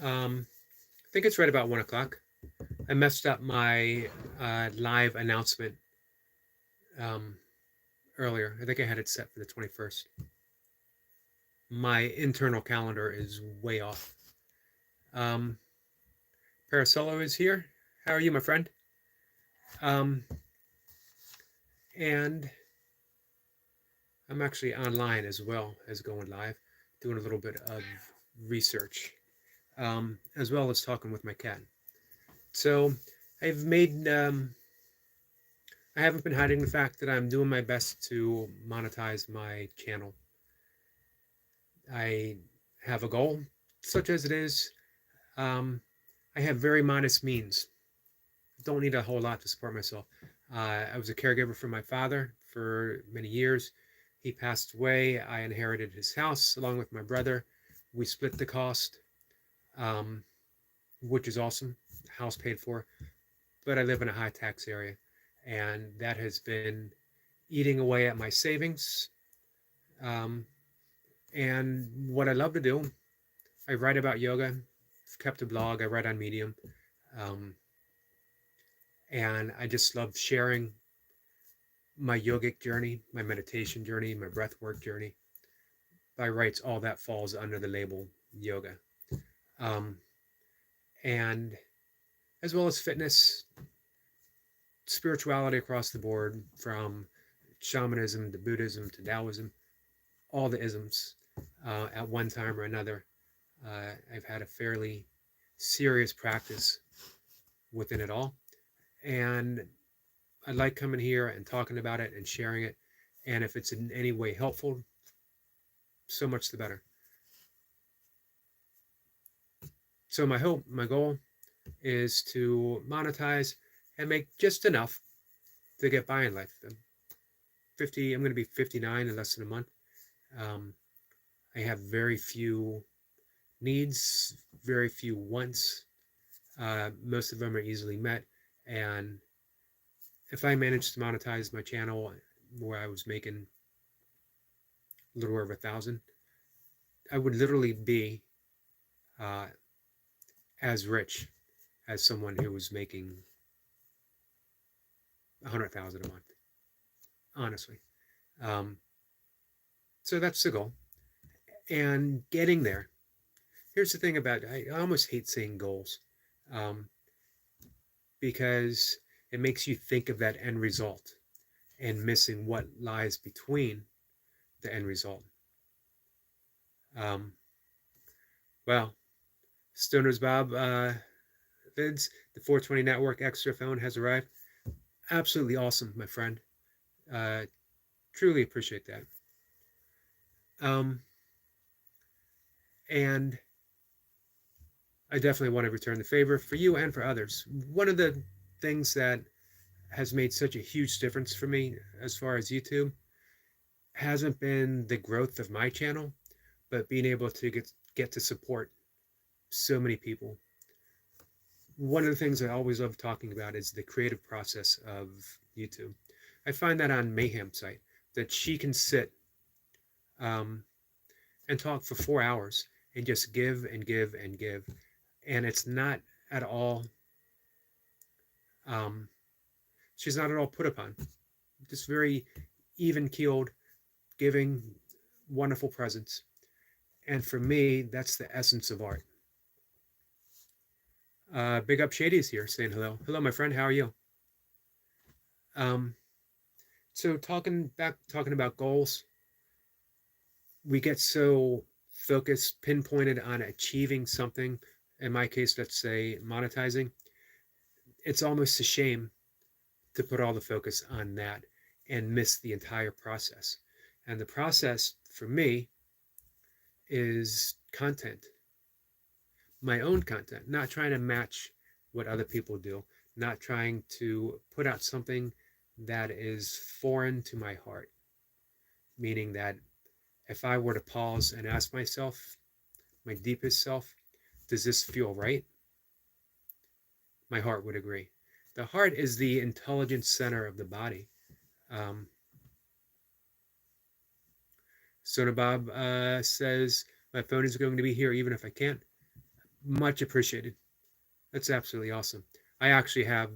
I think it's right about 1 o'clock. I messed up my live announcement um, earlier. I think I had it set for the 21st. My internal calendar is way off. Um, Paracello is here. How are you, my friend? Um, and I'm actually online as well as going live, doing a little bit of research, as well as talking with my cat. So I've made I haven't been hiding the fact that I'm doing my best to monetize my channel. I have a goal, such as it is. Um, I have very modest means. Don't need a whole lot to support myself. I was a caregiver for my father for many years. He passed away. I inherited his house along with my brother. We split the cost, um, which is awesome. House paid for, but I live in a high tax area, and that has been eating away at my savings. Um, and what I love to do, I write about yoga. I've kept a blog. I write on Medium, um, and I just love sharing my yogic journey, my meditation journey, my breathwork journey. By rights, all that falls under the label yoga, um, and as well as fitness, spirituality across the board, from shamanism to Buddhism to Taoism, all the isms at one time or another. I've had a fairly serious practice within it all. And I like coming here and talking about it and sharing it. And if it's in any way helpful, so much the better. So my hope, my goal is to monetize and make just enough to get by in life. I'm going to be 59 in less than a month. Um, I have very few needs, very few wants. Most of them are easily met. And if I managed to monetize my channel where I was making a little over 1,000, I would literally be uh, as rich as someone who was making 100,000 a month. Honestly, um, so that's the goal. And getting there. Here's the thing about I almost hate saying goals, um, because it makes you think of that end result and missing what lies between the end result. Um, well, Stoner's Bob Vids, the 420 Network extra phone has arrived. Absolutely awesome, my friend. Uh, Truly appreciate that. Um, and I definitely want to return the favor for you and for others. One of the things that has made such a huge difference for me as far as YouTube hasn't been the growth of my channel, but being able to get to support so many people. One of the things I always love talking about is the creative process of YouTube. I find that on Mayhem site that she can sit um, and talk for 4 hours and just give and give and give, and it's not at all. Um, she's not at all put upon. Just very even keeled, giving wonderful presence. And for me, that's the essence of art. Big Up Shady is here saying hello. Hello, my friend. How are you? Um, so talking about goals, we get so focused, pinpointed on achieving something. In my case, let's say monetizing. It's almost a shame to put all the focus on that and miss the entire process. And the process for me is content, my own content, not trying to match what other people do, not trying to put out something that is foreign to my heart. Meaning that if I were to pause and ask myself, my deepest self, does this feel right? My heart would agree. The heart is the intelligence center of the body. Um, Sonabab says, my phone is going to be here even if I can't. Much appreciated. That's absolutely awesome. I actually have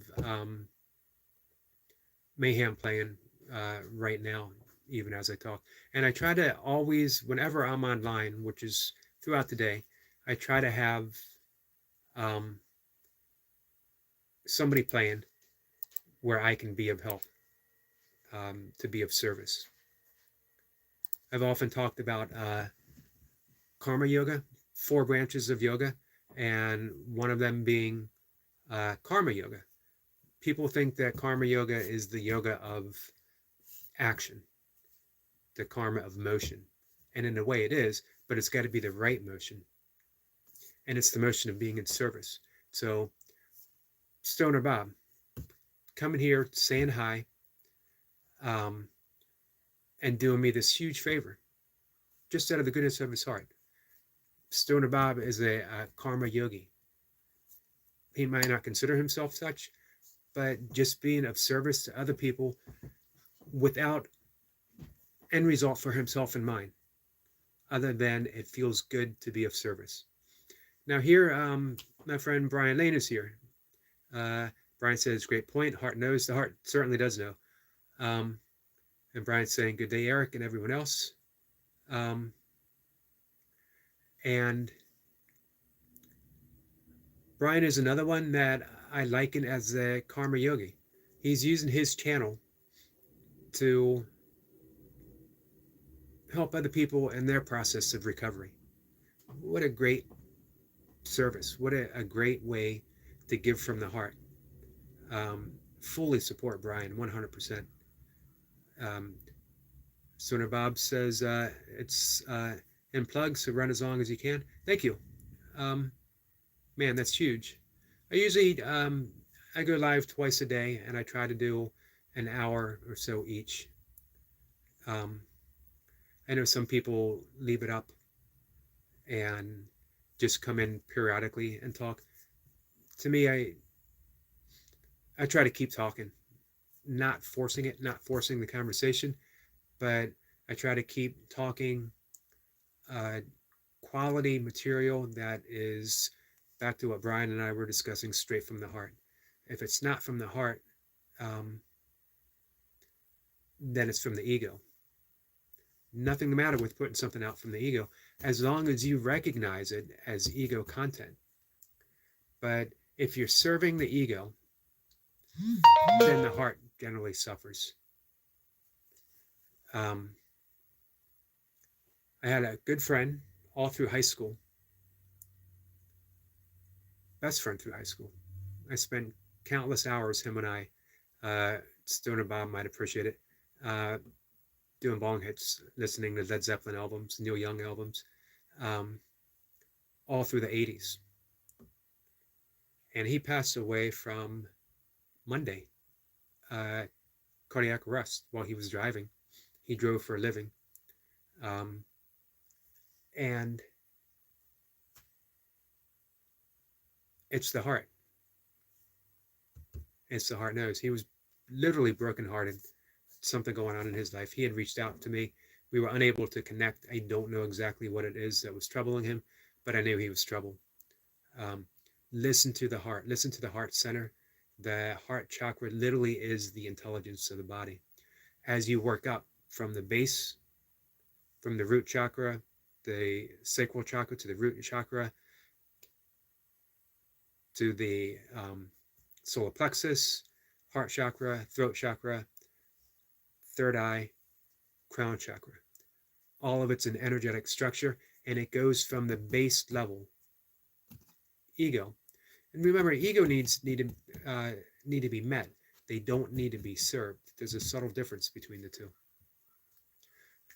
Mayhem playing right now, even as I talk. And I try to always, whenever I'm online, which is throughout the day, I try to have um, somebody playing where I can be of help, to be of service. I've often talked about karma yoga, 4 branches of yoga, and one of them being karma yoga. People think that karma yoga is the yoga of action, the karma of motion. And in a way it is, but it's got to be the right motion. And it's the motion of being in service. So, Stoner Bob, coming here, saying hi, um, and doing me this huge favor, just out of the goodness of his heart. Stoner Bob is a karma yogi. He might not consider himself such, but just being of service to other people without end result for himself in mind, other than it feels good to be of service. Now, here, my friend Brian Lane is here. Brian says, great point. Heart knows. The heart certainly does know. Um, and Brian's saying, good day, Eric, and everyone else. And Brian is another one that I liken as a karma yogi. He's using his channel to help other people in their process of recovery. What a great service. What a great way to give from the heart. Fully support Brian 100%. Stoner Bob says it's in plug, so run as long as you can. Thank you. Man, that's huge. I usually I go live twice a day, and I try to do an hour or so each. I know some people leave it up and just come in periodically and talk. To me, I try to keep talking, not forcing it, not forcing the conversation, but I try to keep talking quality material that is, back to what Brian and I were discussing, straight from the heart. If it's not from the heart, then it's from the ego. Nothing the matter with putting something out from the ego, as long as you recognize it as ego content. But if you're serving the ego, then the heart generally suffers. I had a good friend all through high school, best friend through high school. I spent countless hours, him and I, Stoner Bob might appreciate it, doing bong hits, listening to Led Zeppelin albums, Neil Young albums, all through the 80s. And he passed away from Monday, cardiac arrest while he was driving. He drove for a living. And it's the heart. It's the heart knows. He was literally brokenhearted. Something going on in his life. He had reached out to me. We were unable to connect. I don't know exactly what it is that was troubling him, but I knew he was troubled. Listen to the heart. Listen to the heart center. The heart chakra literally is the intelligence of the body. As you work up from the base, from the root chakra, the sacral chakra, to the root chakra, to the solar plexus, heart chakra, throat chakra, third eye, crown chakra. All of it's an energetic structure, and it goes from the base level, ego. And remember, ego needs need to be met. They don't need to be served. There's a subtle difference between the two.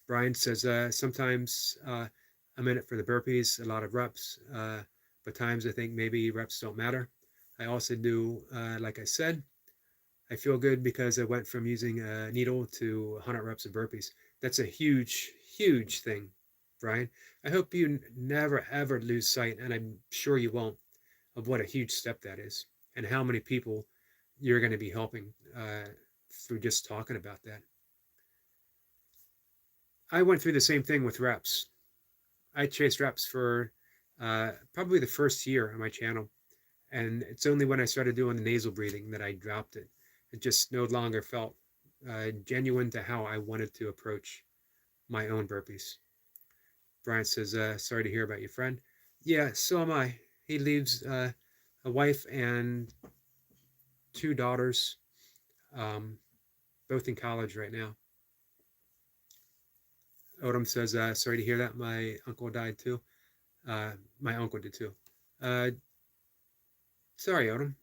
Brian says sometimes I'm in it for the burpees, a lot of reps, but times I think maybe reps don't matter. I also do, like I said, I feel good because I went from using a needle to 100 reps of burpees. That's a huge, huge thing, Brian. I hope you never, ever lose sight, and I'm sure you won't, of what a huge step that is and how many people you're going to be helping through just talking about that. I went through the same thing with reps. I chased reps for probably the first year on my channel. And it's only when I started doing the nasal breathing that I dropped it. It just no longer felt genuine to how I wanted to approach my own burpees. Brian says, sorry to hear about your friend. Yeah, so am I. He leaves a wife and two daughters, um, both in college right now. Odom says, sorry to hear that. My uncle died too. My uncle did too. Uh, sorry, Odom.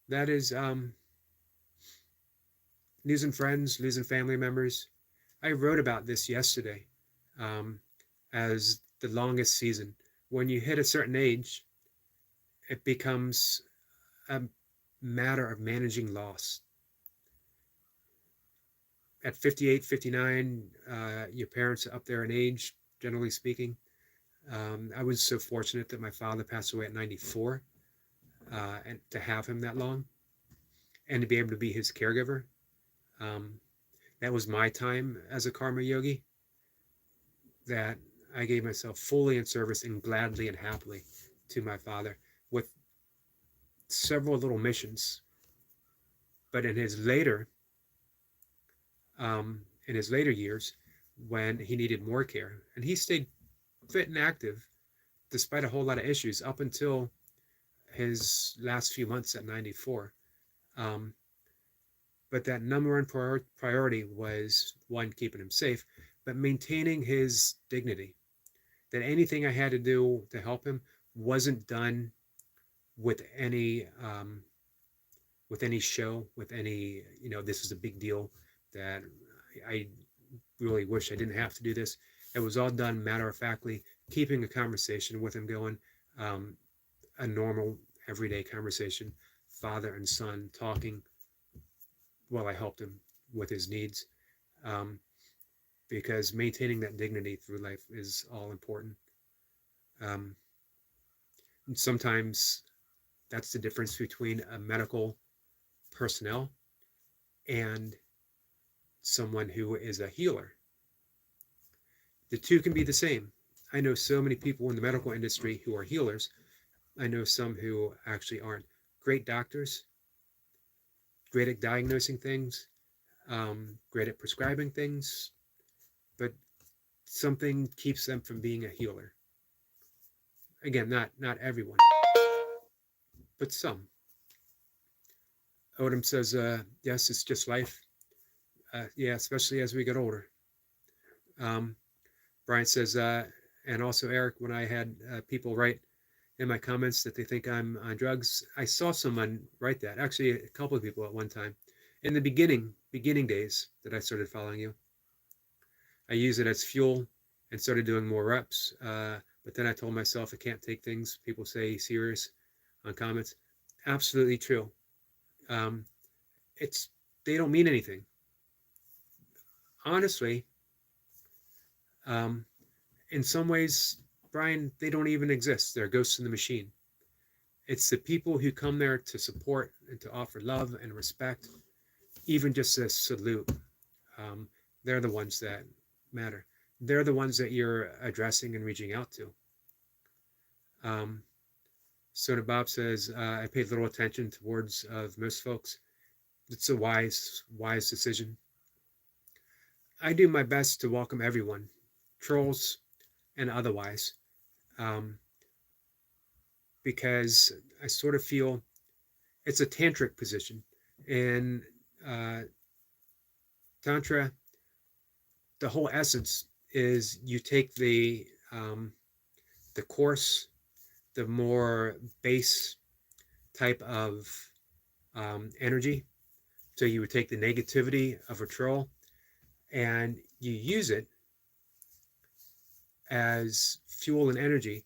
That is losing friends, losing family members. I wrote about this yesterday um, as the longest season. When you hit a certain age, it becomes a matter of managing loss. At 58, 59, your parents are up there in age, generally speaking. I was so fortunate that my father passed away at 94, and to have him that long and to be able to be his caregiver. Um, that was my time as a karma yogi that I gave myself fully in service and gladly and happily to my father with several little missions. But in his later years, when he needed more care, and he stayed fit and active despite a whole lot of issues up until his last few months at 94. Um, but that number one priority was one, keeping him safe, but maintaining his dignity. That anything I had to do to help him wasn't done with any show, with any, this is a big deal that I really wish I didn't have to do this. It was all done matter of factly, keeping a conversation with him going, um, a normal everyday conversation, father and son talking while I helped him with his needs, um, because maintaining that dignity through life is all important. Um, and sometimes that's the difference between a medical personnel and someone who is a healer. The two can be the same. I know so many people in the medical industry who are healers. I know some who actually aren't. Great doctors, great at diagnosing things, great at prescribing things, but something keeps them from being a healer. Again, not everyone, but some. Odom says, yes, it's just life. Yeah, especially as we get older. Um, Brian says, and also Eric, when I had people write in my comments that they think I'm on drugs, I saw someone write that. Actually, a couple of people at one time. In the beginning days that I started following you, I used it as fuel and started doing more reps. But then I told myself I can't take things people say serious on comments. Absolutely true. Um, it's they don't mean anything. Honestly, um, in some ways, Brian, they don't even exist. They're ghosts in the machine. It's the people who come there to support and to offer love and respect, even just a salute. Um, they're the ones that matter. They're the ones that you're addressing and reaching out to. Um, Soda Bob says, I paid little attention towards most folks. It's a wise decision. I do my best to welcome everyone, trolls and otherwise, um, because I sort of feel it's a tantric position. In uh, Tantra, the whole essence is you take the coarse, the more base type of energy. So you would take the negativity of a troll and you use it as fuel and energy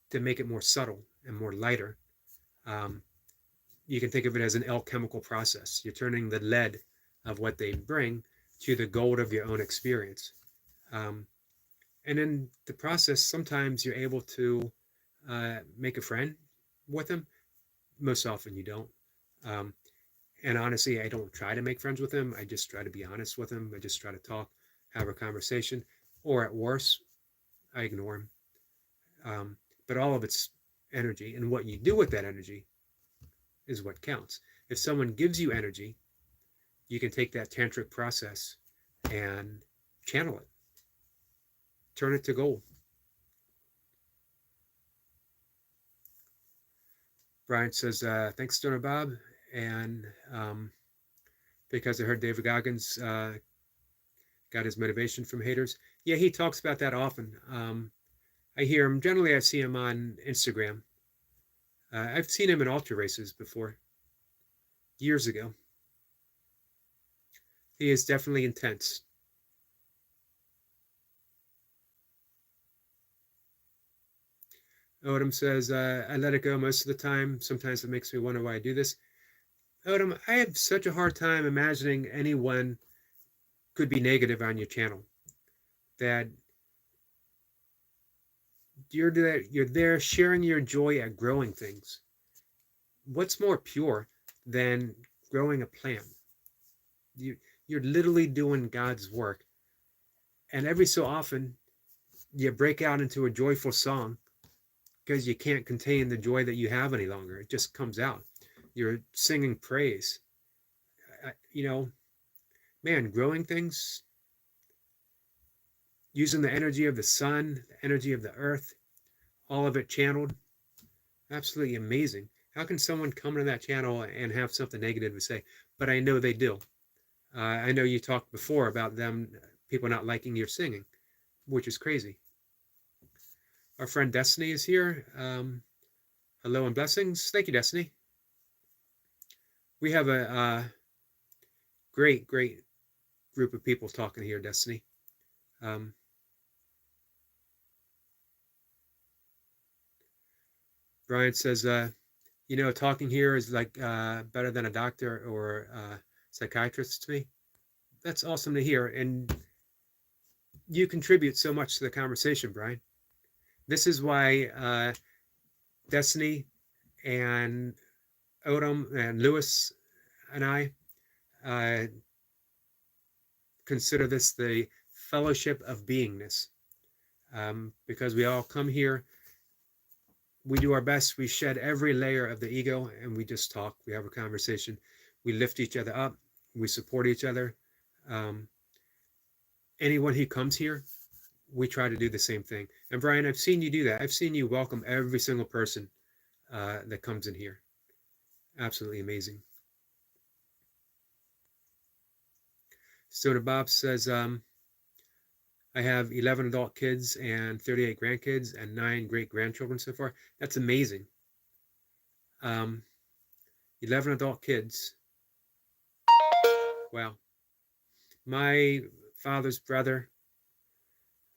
to make it more subtle and more lighter. Um, you can think of it as an alchemical process. You're turning the lead of what they bring to the gold of your own experience. Um, and in the process, sometimes you're able to make a friend with them. Most often you don't. Um, and honestly, I don't try to make friends with them. I just try to be honest with them. I just try to talk, have a conversation, or at worst, I ignore them. but all of it's energy, and what you do with that energy is what counts. If someone gives you energy, you can take that tantric process and channel it, turn it to gold. Brian says, thanks, Stoner Bob. And because I heard David Goggins got his motivation from haters. Yeah, he talks about that often. I hear him, generally, I see him on Instagram. I've seen him in ultra races before, years ago. He is definitely intense. Odom says, I let it go most of the time. Sometimes it makes me wonder why I do this. Odom, I have such a hard time imagining anyone could be negative on your channel. That you're there sharing your joy at growing things. What's more pure than growing a plant? You're literally doing God's work. And every so often, you break out into a joyful song because you can't contain the joy that you have any longer. It just comes out. You're singing praise. You know, man, growing things, using the energy of the sun, the energy of the earth, all of it channeled. Absolutely amazing. How can someone come to that channel and have something negative to say? But I know they do. I know you talked before about them, people not liking your singing, which is crazy. Our friend Destiny is here. Hello and blessings. Thank you, Destiny. We have a great group of people talking here, Destiny. Brian says, talking here is like better than a doctor or a psychiatrist to me. That's awesome to hear. And you contribute so much to the conversation, Brian. This is why Destiny and Odom and Lewis and I consider this the fellowship of beingness, because we all come here, we do our best, we shed every layer of the ego, and we just talk, we have a conversation, we lift each other up, we support each other. Anyone who comes here, we try to do the same thing. And Brian, I've seen you do that. I've seen you welcome every single person that comes in here. Absolutely amazing. Stoner Bob says, I have 11 adult kids and 38 grandkids and 9 great-grandchildren so far. That's amazing. 11 adult kids. Wow. My father's brother,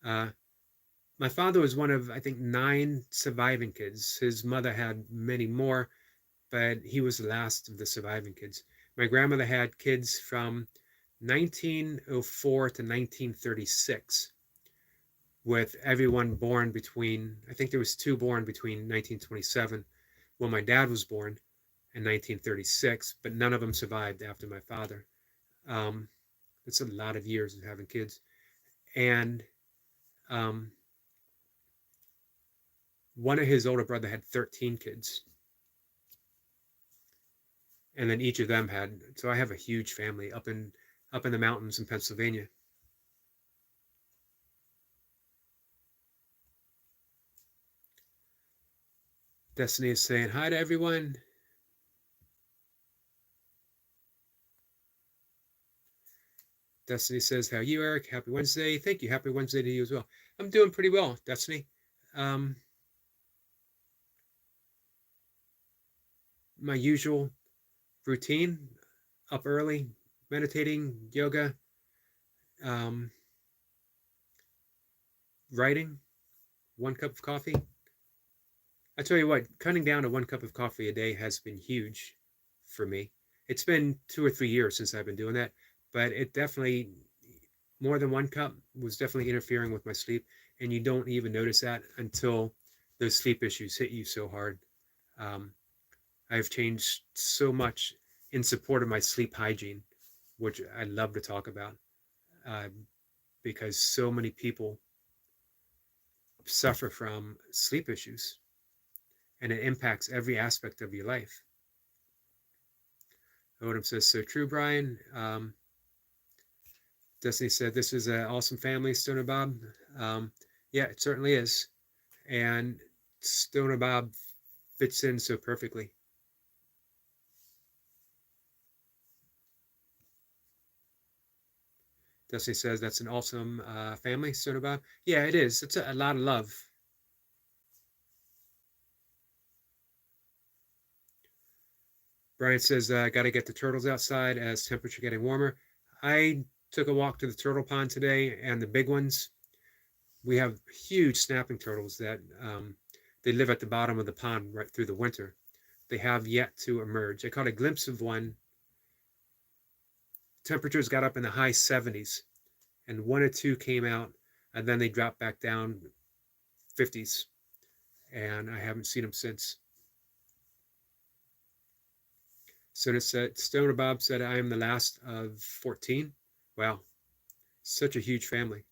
my father was one of, I think, 9 surviving kids. His mother had many more, but he was the last of the surviving kids. My grandmother had kids from 1904 to 1936, with everyone born between, I think there was 2 born between 1927, when my dad was born, in 1936, but none of them survived after my father. It's a lot of years of having kids. And one of his older brother had 13 kids. And then each of them had, so I have a huge family up in the mountains in Pennsylvania. Destiny is saying hi to everyone. Destiny says, how are you, Eric? Happy Wednesday. Thank you. Happy Wednesday to you as well. I'm doing pretty well, Destiny. My usual routine, up early, meditating, yoga, writing, 1 cup of coffee. I tell you what, cutting down to 1 cup of coffee a day has been huge for me. It's been 2 or 3 years since I've been doing that, but it definitely, more than 1 cup was definitely interfering with my sleep, and you don't even notice that until those sleep issues hit you so hard. I've changed so much in support of my sleep hygiene, which I love to talk about, because so many people suffer from sleep issues, and it impacts every aspect of your life. Odom says, so true, Brian. Destiny said, this is an awesome family, Stoner Bob. Yeah, it certainly is. And Stoner Bob fits in so perfectly. Destiny says, that's an awesome family, Stoner Bob. Yeah, it is. It's a lot of love. Brian says, I got to get the turtles outside as temperature getting warmer. I took a walk to the turtle pond today, and the big ones, we have huge snapping turtles that they live at the bottom of the pond right through the winter. They have yet to emerge. I caught a glimpse of one. Temperatures got up in the high 70s, and one or two came out, and then they dropped back down 50s, and I haven't seen them since. Stoner Bob said, I am the last of 14. Wow, such a huge family.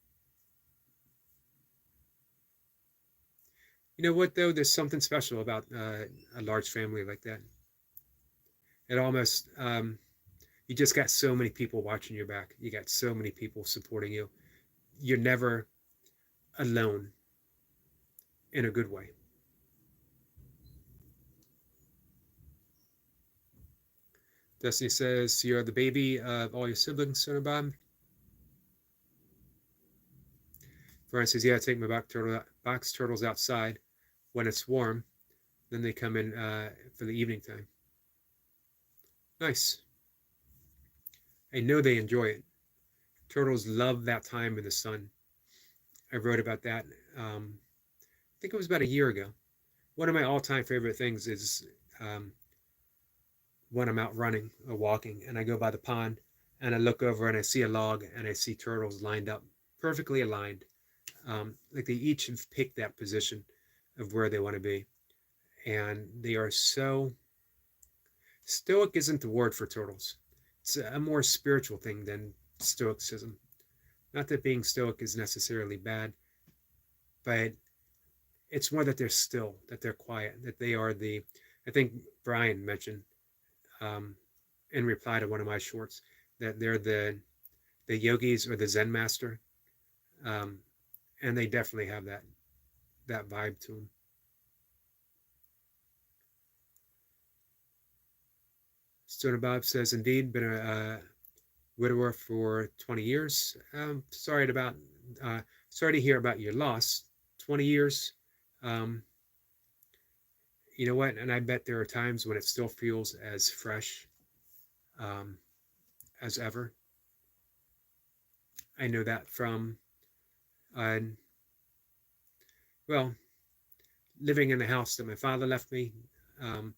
You know what, though? There's something special about a large family like that. It almost, you just got so many people watching your back. You got so many people supporting you. You're never alone in a good way. Destiny says, you're the baby of all your siblings, Stoner Bob. Brian says, yeah, I take my box turtles outside when it's warm. Then they come in for the evening time. Nice. I know they enjoy it. Turtles love that time in the sun. I wrote about that. I think it was about a year ago. One of my all-time favorite things is when I'm out running or walking and I go by the pond and I look over and I see a log and I see turtles lined up, perfectly aligned. Like they each have picked that position of where they want to be. And they are so stoic isn't the word for turtles. It's a more spiritual thing than stoicism. Not that being stoic is necessarily bad, but it's more that they're still, that they're quiet, that they are the. I think Brian mentioned in reply to one of my shorts that they're the yogis or the Zen master, and they definitely have that vibe to them. Stoner Bob says, indeed, been a widower for 20 years. Sorry to hear about your loss. 20 years. Um, you know what? And I bet there are times when it still feels as fresh um, as ever. I know that from, uh, well, living in the house that my father left me, um,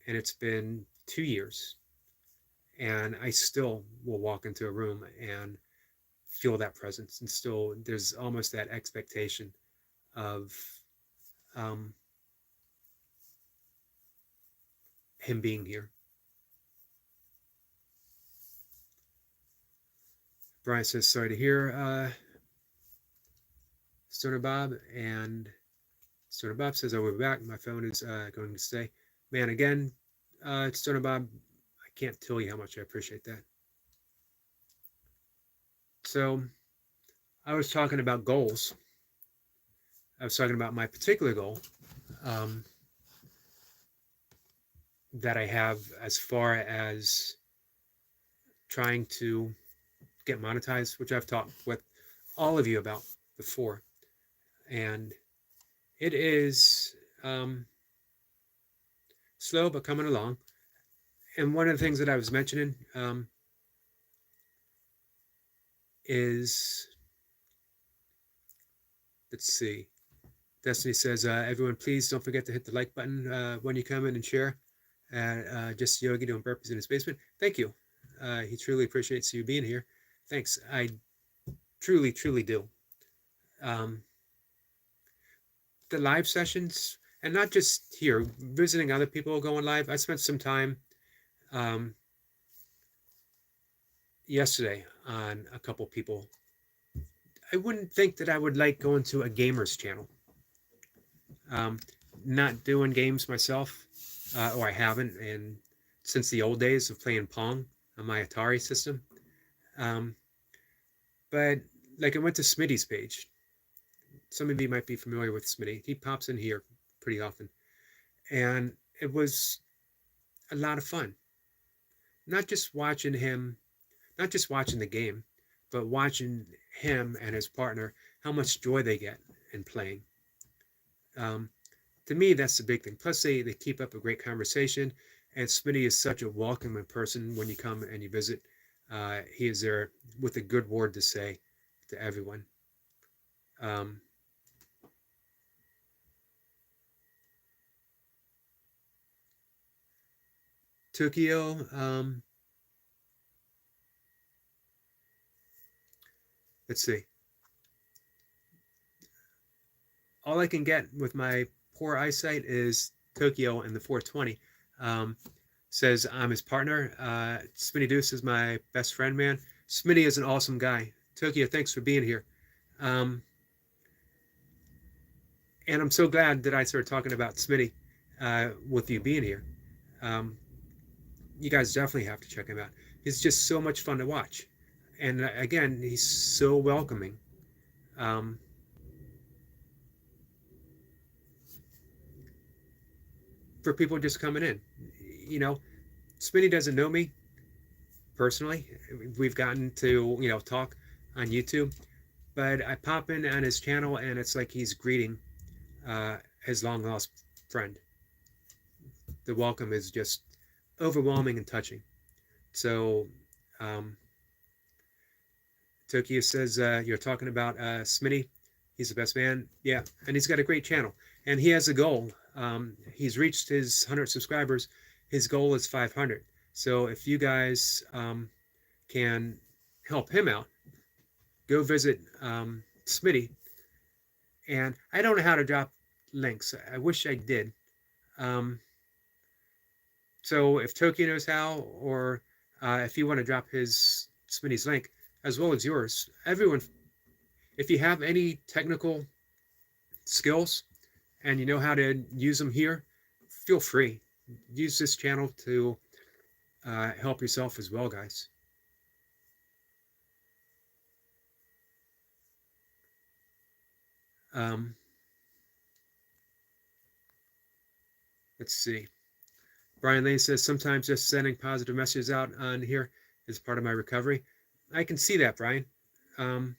and it's been 2 years, and I still will walk into a room and feel that presence, and still there's almost that expectation of um, him being here. Brian says, sorry to hear, Stoner Bob. And Stoner Bob says, I will be back. My phone is going to stay. Man, again, Stoner Bob, I can't tell you how much I appreciate that. So I was talking about goals. I was talking about my particular goal that I have as far as trying to get monetized, which I've talked with all of you about before. And it is slow, but coming along. And one of the things that I was mentioning is, let's see, Destiny says, everyone, please don't forget to hit the like button when you come in and share. Just Yogi doing burpees in his basement. Thank you. He truly appreciates you being here. Thanks. I truly, truly do. The live sessions, and not just here, visiting other people going live. I spent some time yesterday on a couple people I wouldn't think that I would like going to a gamer's channel. Um, Not doing games myself, or I haven't, and since the old days of playing Pong on my Atari system. Um, but like I went to Smitty's page. Some of you might be familiar with Smitty. He pops in here pretty often, and it was a lot of fun. Not just watching him, not just watching the game, but watching him and his partner, how much joy they get in playing. Um, to me, that's the big thing. Plus, they keep up a great conversation, and Smitty is such a welcoming person when you come and you visit. He is there with a good word to say to everyone. Um, Tokyo, let's see. All I can get with my poor eyesight is Tokyo and the 420. Um, Says I'm his partner. Smitty Deuce is my best friend, man. Smitty is an awesome guy. Tokyo, thanks for being here. Um, and I'm so glad that I started talking about Smitty with you being here. Um, you guys definitely have to check him out. He's just so much fun to watch. And again, he's so welcoming. Um, for people just coming in. You know, Smitty doesn't know me personally. We've gotten to, talk on YouTube, but I pop in on his channel and it's like he's greeting his long lost friend. The welcome is just overwhelming and touching. So, um, Tokyo says, you're talking about Smitty. He's the best man. Yeah, and he's got a great channel. And he has a goal. He's reached his 100 subscribers. His goal is 500. So if you guys can help him out, go visit Smitty. And I don't know how to drop links. I wish I did. Um, so if Tokyo knows how, or if you want to drop his Smitty's link, as well as yours, everyone, if you have any technical skills and you know how to use them here, feel free. Use this channel to help yourself as well, guys. Um, let's see. Brian Lane says, sometimes just sending positive messages out on here is part of my recovery. I can see that, Brian. And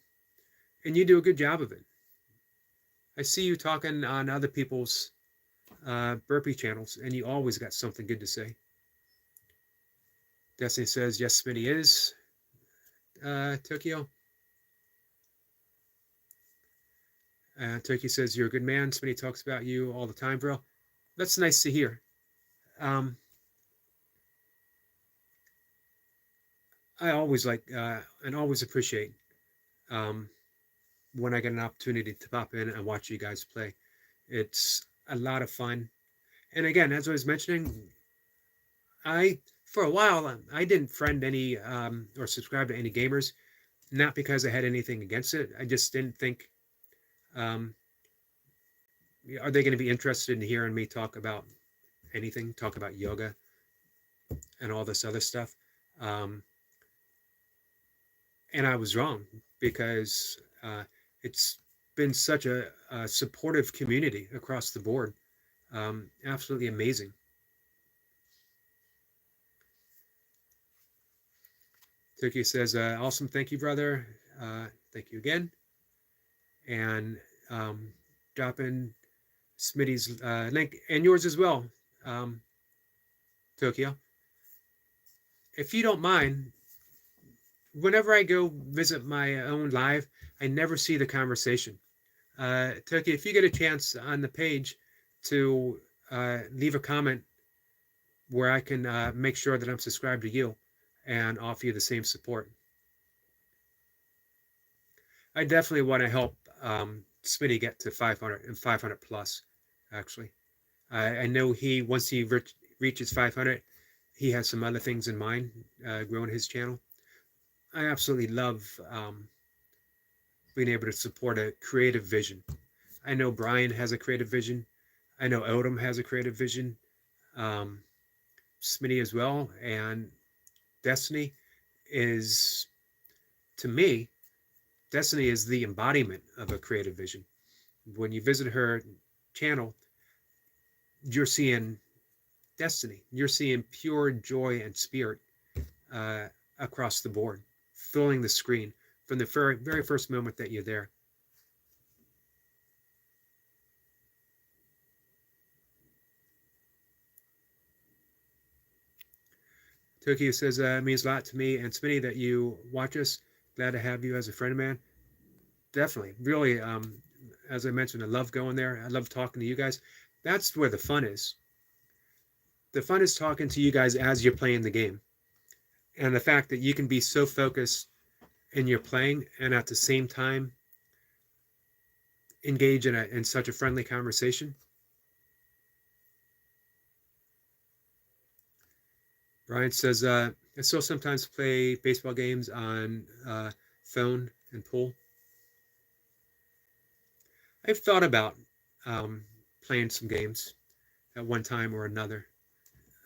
you do a good job of it. I see you talking on other people's burpee channels, and you always got something good to say. Destiny says, yes, Smitty is. Tokyo. Tokyo says, you're a good man. Smitty talks about you all the time, bro. That's nice to hear. I always like and always appreciate when I get an opportunity to pop in and watch you guys play. It's a lot of fun. And again, as I was mentioning, for a while, I didn't friend any or subscribe to any gamers, not because I had anything against it. I just didn't think, are they going to be interested in hearing me talk about anything, talk about yoga and all this other stuff? And I was wrong, because it's been such a supportive community across the board. Absolutely amazing. Tokyo says, awesome. Thank you, brother. Thank you again. And drop in Smitty's link and yours as well, Tokyo. If you don't mind, whenever I go visit my own live, I never see the conversation. Tokyo, if you get a chance on the page to leave a comment where I can make sure that I'm subscribed to you and offer you the same support. I definitely want to help Smitty get to 500 and 500 plus, actually. I know once he reaches 500, he has some other things in mind, growing his channel. I absolutely love being able to support a creative vision. I know Brian has a creative vision. I know Odom has a creative vision. Um, Smitty as well. And Destiny is, to me, Destiny is the embodiment of a creative vision. When you visit her channel, you're seeing Destiny. You're seeing pure joy and spirit uh, across the board, filling the screen from the very first moment that you're there. Tokyo says, it means a lot to me and Smitty that you watch us. Glad to have you as a friend of man. Definitely. Really, as I mentioned, I love going there. I love talking to you guys. That's where the fun is. The fun is talking to you guys as you're playing the game. And the fact that you can be so focused in your playing and at the same time engage in such a friendly conversation. Brian says, I still sometimes play baseball games on phone and pool. I've thought about um, playing some games at one time or another.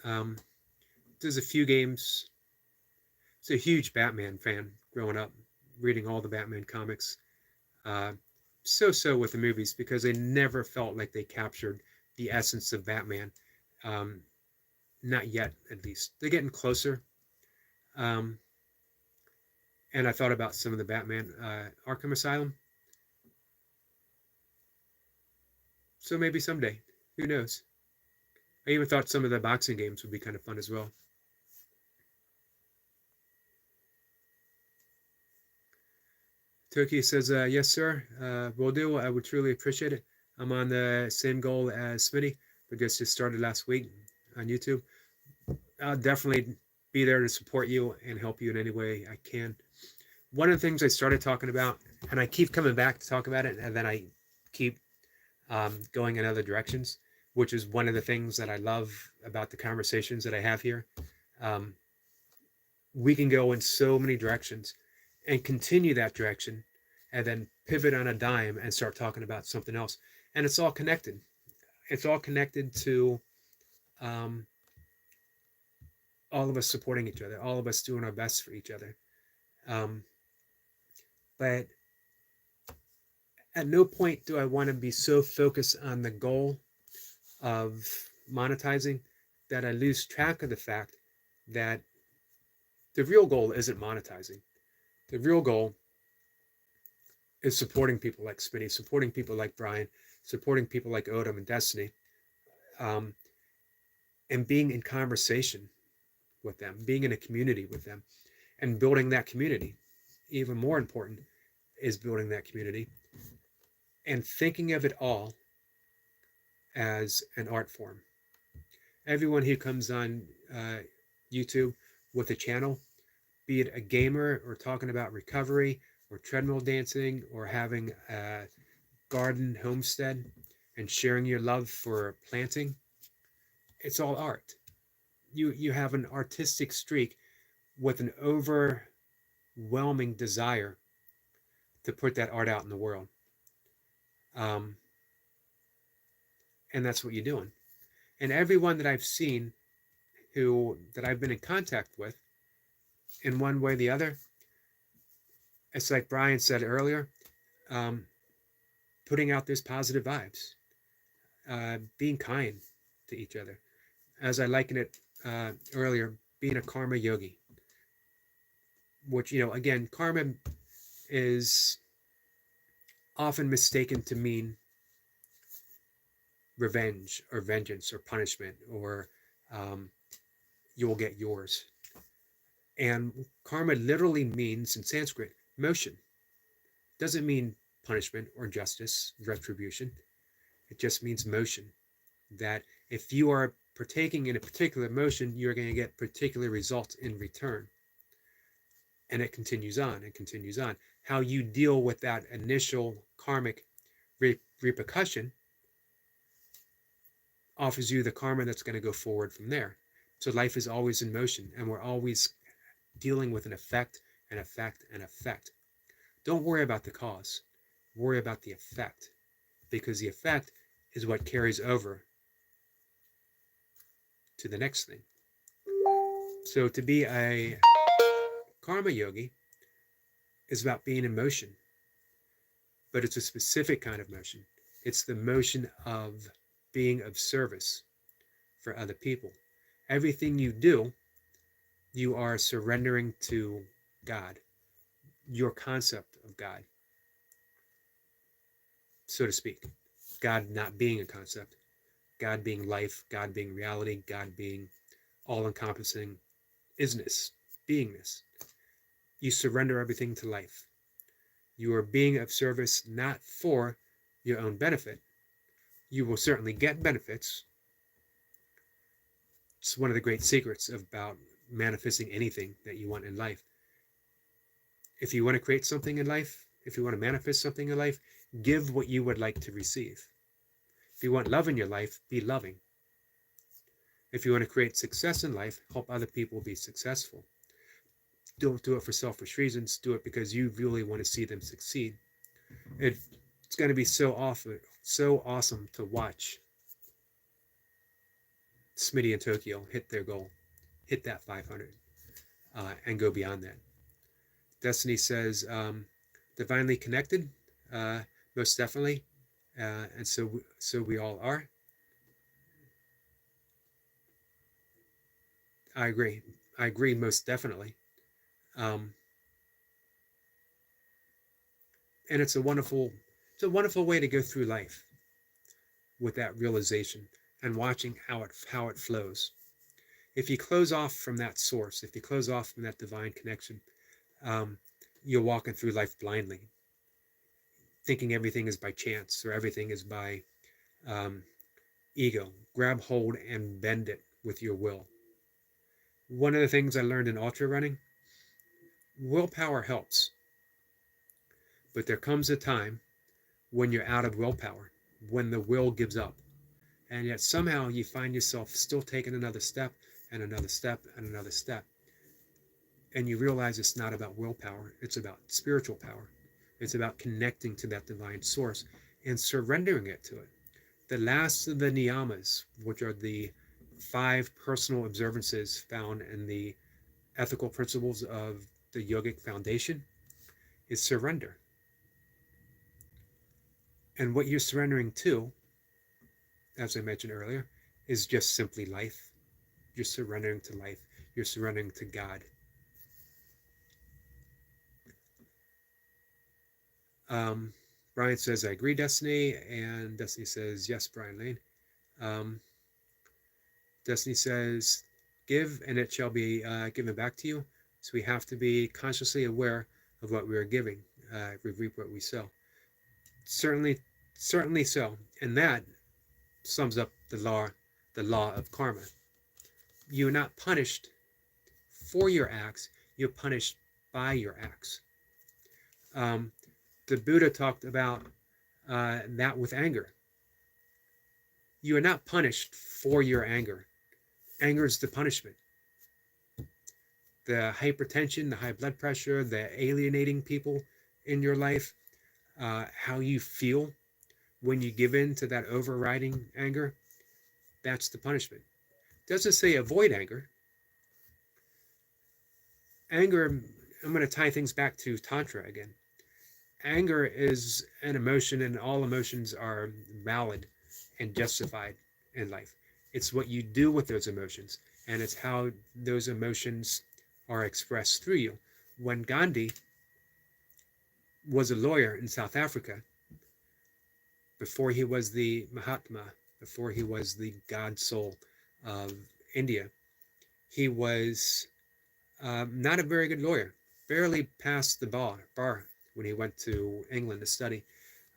Um, there's a few games. I was a huge Batman fan growing up, reading all the Batman comics. Uh, so with the movies because they never felt like they captured the essence of Batman. Um, not yet, at least. They're getting closer. Um, and I thought about some of the Batman Arkham Asylum. So maybe someday. Who knows? I even thought some of the boxing games would be kind of fun as well. Turkey says, yes, sir. Will do. I would truly appreciate it. I'm on the same goal as Smitty, but just started last week on YouTube. I'll definitely be there to support you and help you in any way I can. One of the things I started talking about, and I keep coming back to talk about it, and then I keep going in other directions, which is one of the things that I love about the conversations that I have here. Um, we can go in so many directions and continue that direction and then pivot on a dime and start talking about something else. And it's all connected. It's all connected to um, all of us supporting each other, all of us doing our best for each other. Um, but at no point do I want to be so focused on the goal of monetizing that I lose track of the fact that the real goal isn't monetizing. The real goal is supporting people like Smitty, supporting people like Brian, supporting people like Odom and Destiny, um, and being in conversation with them, being in a community with them, and building that community. Even more important is building that community and thinking of it all as an art form. Everyone who comes on YouTube with a channel, be it a gamer or talking about recovery or treadmill dancing or having a garden homestead and sharing your love for planting, it's all art. You have an artistic streak with an overwhelming desire to put that art out in the world. Um, and that's what you're doing. And everyone that I've seen that I've been in contact with in one way or the other, it's like Brian said earlier, um, putting out this positive vibes, being kind to each other. As I likened it earlier, being a karma yogi, which, again, karma is often mistaken to mean revenge or vengeance or punishment or um, you'll get yours. And karma literally means in Sanskrit motion. It doesn't mean punishment or justice, retribution. It just means motion. That if you are partaking in a particular motion, you're going to get particular results in return. And it continues on and continues on. How you deal with that initial karmic repercussion offers you the karma that's going to go forward from there. So life is always in motion, and we're always dealing with an effect, an effect, an effect. Don't worry about the cause. Worry about the effect, because the effect is what carries over to the next thing. So to be a karma yogi is about being in motion, but it's a specific kind of motion. It's the motion of being of service for other people. Everything you do, you are surrendering to God, your concept of God, so to speak. God not being a concept, God being life, God being reality, God being all encompassing isness, beingness. You surrender everything to life. You are being of service not for your own benefit. You will certainly get benefits. It's one of the great secrets about manifesting anything that you want in life. If you want to create something in life, if you want to manifest something in life, give what you would like to receive. If you want love in your life, be loving. If you want to create success in life, help other people be successful. Don't do it for selfish reasons. Do it because you really want to see them succeed. It's going to be so awesome to watch Smitty and Tokyo hit their goal, hit that 500, and go beyond that. Destiny says, divinely connected, most definitely, and so we all are. I agree. I agree most definitely. Um, and it's a wonderful way to go through life with that realization and watching how it flows. If you close off from that source, if you close off from that divine connection, um, you're walking through life blindly, thinking everything is by chance or everything is by um, ego. Grab hold and bend it with your will. One of the things I learned in ultra running, willpower helps, but there comes a time when you're out of willpower, when the will gives up. And yet somehow you find yourself still taking another step and another step and another step. And you realize it's not about willpower, it's about spiritual power. It's about connecting to that divine source and surrendering it to it. The last of the niyamas, which are the 5 personal observances found in the ethical principles of the yogic foundation, is surrender. And what you're surrendering to, as I mentioned earlier, is just simply life. You're surrendering to life. You're surrendering to God. Brian says, I agree, Destiny. And Destiny says, yes, Brian Lane. Destiny says, give and it shall be given back to you. So we have to be consciously aware of what we are giving. We reap what we sow. Certainly, certainly so. And that sums up the law of karma. You are not punished for your acts, you're punished by your acts. The Buddha talked about that with anger. You are not punished for your anger. Anger is the punishment. The hypertension, the high blood pressure, the alienating people in your life, how you feel when you give in to that overriding anger, that's the punishment. It doesn't say avoid anger. Anger, I'm going to tie things back to Tantra again. Anger is an emotion, and all emotions are valid and justified in life. It's what you do with those emotions, and it's how those emotions are expressed through you. When Gandhi was a lawyer in South Africa, before he was the Mahatma, before he was the God soul of India, he was not a very good lawyer, barely passed the bar when he went to England to study.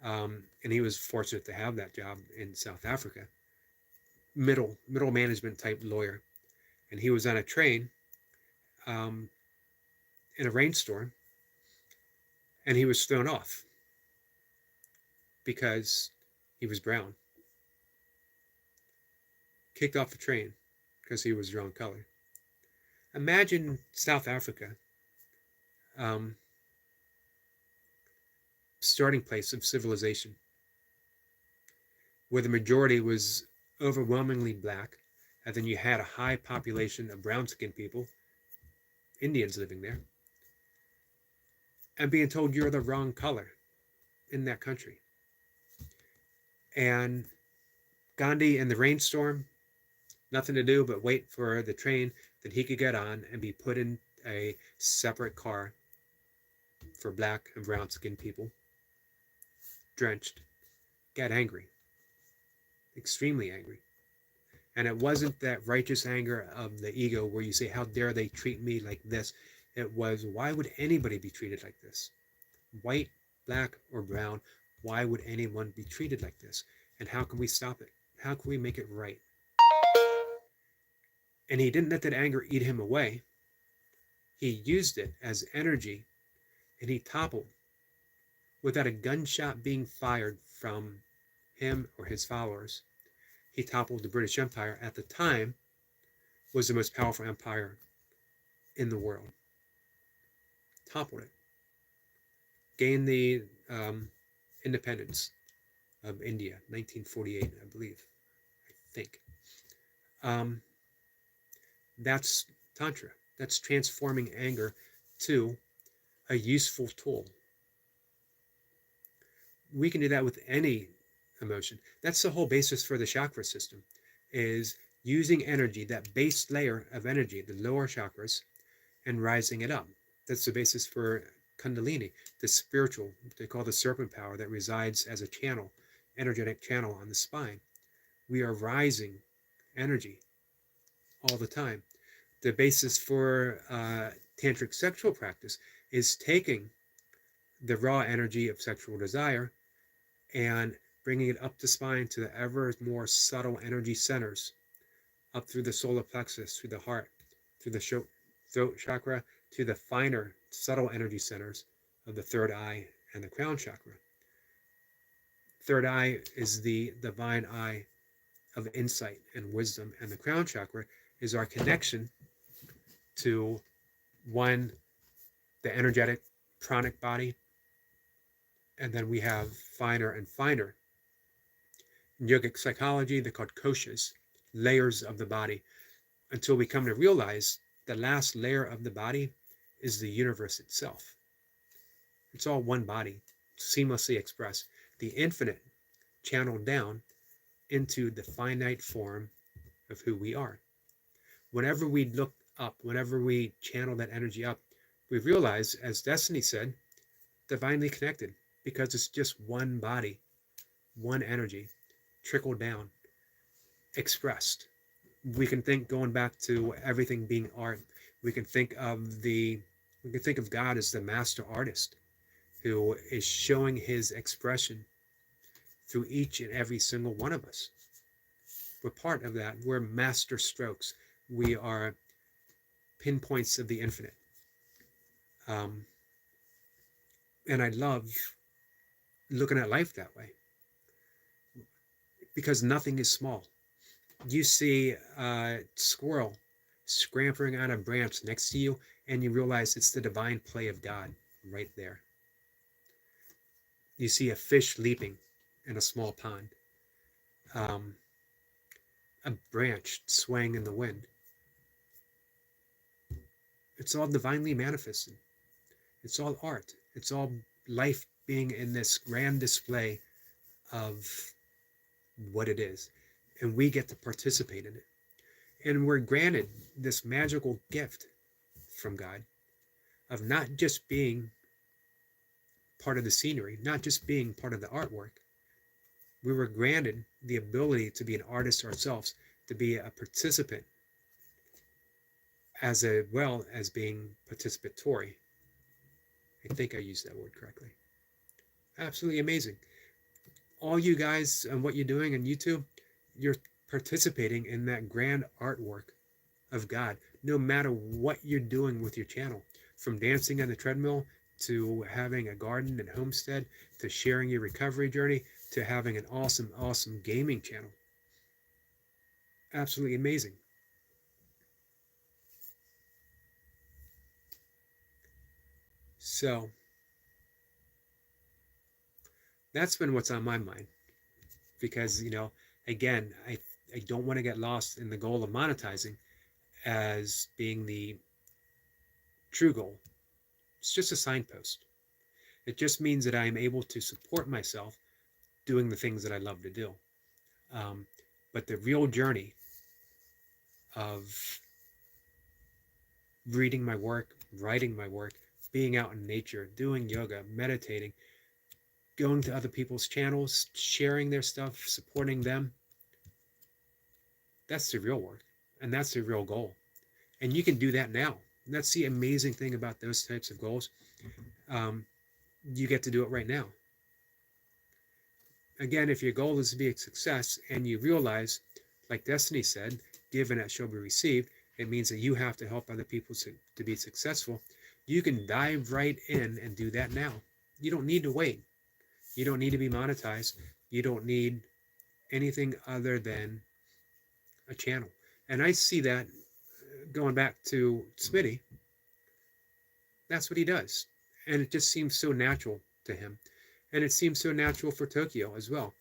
And he was fortunate to have that job in South Africa, middle management type lawyer. And he was on a train um, in a rainstorm, and he was thrown off because he was brown. Kicked off the train because he was the wrong color. Imagine South Africa, um, starting place of civilization, where the majority was overwhelmingly black, and then you had a high population of brown-skinned people, Indians living there, and being told you're the wrong color in that country. And Gandhi in the rainstorm, nothing to do but wait for the train that he could get on and be put in a separate car for black and brown skinned people, drenched, got angry, extremely angry. And it wasn't that righteous anger of the ego where you say, how dare they treat me like this? It was, why would anybody be treated like this? White, black, or brown, why would anyone be treated like this? And how can we stop it? How can we make it right? And he didn't let that anger eat him away. He used it as energy, and he toppled without a gunshot being fired from him or his followers. He toppled the British Empire. At the time, was the most powerful empire in the world. Toppled it. Gained the independence of India, 1948, I believe. I think. That's Tantra. That's transforming anger to a useful tool. We can do that with any emotion. That's the whole basis for the chakra system, is using energy, that base layer of energy, the lower chakras, and rising it up. That's the basis for Kundalini, the spiritual, what they call the serpent power that resides as a channel, energetic channel on the spine. We are rising energy all the time. The basis for tantric sexual practice is taking the raw energy of sexual desire and bringing it up the spine to the ever more subtle energy centers, up through the solar plexus, through the heart, through the throat chakra, to the finer, subtle energy centers of the third eye and the crown chakra. Third eye is the divine eye of insight and wisdom, and the crown chakra is our connection to one, the energetic pranic body, and then we have finer and finer. In yogic psychology, they're called koshas, layers of the body, until we come to realize the last layer of the body is the universe itself. It's all one body, seamlessly expressed. The infinite channeled down into the finite form of who we are. Whenever we look up, whenever we channel that energy up, we realize, as Destiny said, divinely connected, because it's just one body, one energy, trickled down, expressed. We can think, going back to everything being art, we can think of God as the master artist who is showing his expression through each and every single one of us. We're part of that. We're master strokes. We are pinpoints of the infinite. And I love looking at life that way, because nothing is small. You see a squirrel scampering on a branch next to you, and you realize it's the divine play of God right there. You see a fish leaping in a small pond, a branch swaying in the wind. It's all divinely manifested. It's all art. It's all life being in this grand display of what it is. And we get to participate in it. And we're granted this magical gift from God of not just being part of the scenery, not just being part of the artwork. We were granted the ability to be an artist ourselves, to be a participant, as well as being participatory. I think I used that word correctly. Absolutely amazing. All you guys and what you're doing on YouTube, you're participating in that grand artwork of God, no matter what you're doing with your channel, from dancing on the treadmill to having a garden and homestead, to sharing your recovery journey, to having an awesome, awesome gaming channel. Absolutely amazing. So, That's been what's on my mind because, again, I don't want to get lost in the goal of monetizing as being the true goal. It's just a signpost. It just means that I am able to support myself doing the things that I love to do. Um, but the real journey of reading my work, writing my work, being out in nature, doing yoga, meditating, going to other people's channels, sharing their stuff, supporting them, that's the real work. And that's the real goal. And you can do that now. And that's the amazing thing about those types of goals. Um, you get to do it right now. Again, if your goal is to be a success and you realize, like Destiny said, given it shall be received, it means that you have to help other people to be successful. You can dive right in and do that now. You don't need to wait. You don't need to be monetized. You don't need anything other than a channel. And I see that going back to Smitty, that's what he does. And it just seems so natural to him. And it seems so natural for Tokyo as well.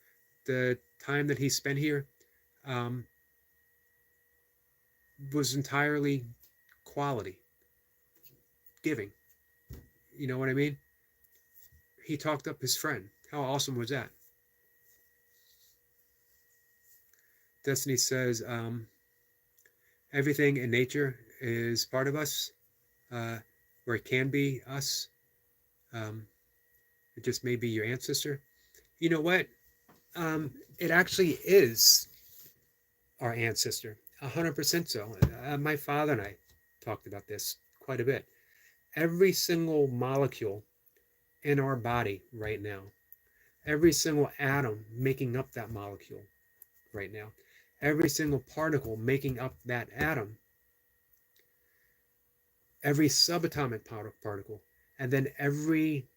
The time that he spent here um, was entirely quality, giving. You know what I mean? He talked up his friend. How awesome was that? Destiny says, everything in nature is part of us, or it can be us. Um, it just may be your ancestor. You know what? It actually is our ancestor, 100% so. My father and I talked about this quite a bit. Every single molecule in our body right now, every single atom making up that molecule right now, every single particle making up that atom, every subatomic particle, and then every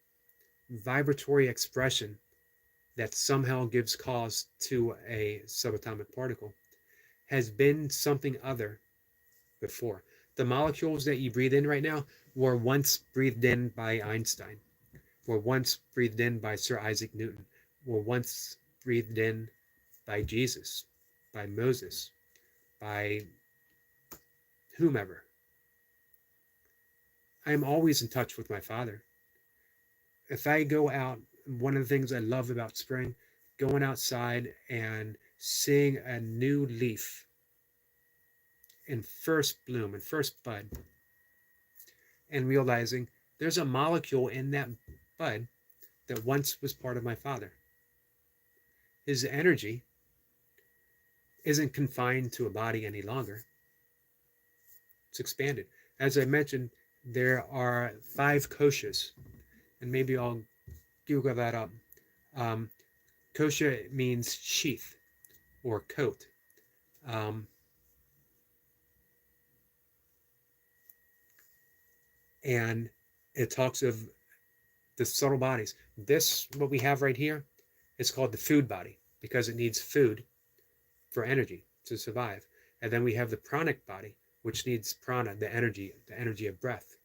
vibratory expression that somehow gives cause to a subatomic particle has been something other before. The molecules that you breathe in right now were once breathed in by Einstein, were once breathed in by Sir Isaac Newton, were once breathed in by Jesus, by Moses, by whomever. I am always in touch with my Father. If I go out, one of the things I love about spring, going outside and seeing a new leaf in first bloom, in first bud, and realizing there's a molecule in that bud that once was part of my Father. His energy isn't confined to a body any longer. It's expanded. As I mentioned, there are 5 koshas, and maybe I'll Google that up. Kosha means sheath or coat. And it talks of the subtle bodies. This, what we have right here, is called the food body because it needs food for energy to survive. And then we have the pranic body, which needs prana, the energy of breath,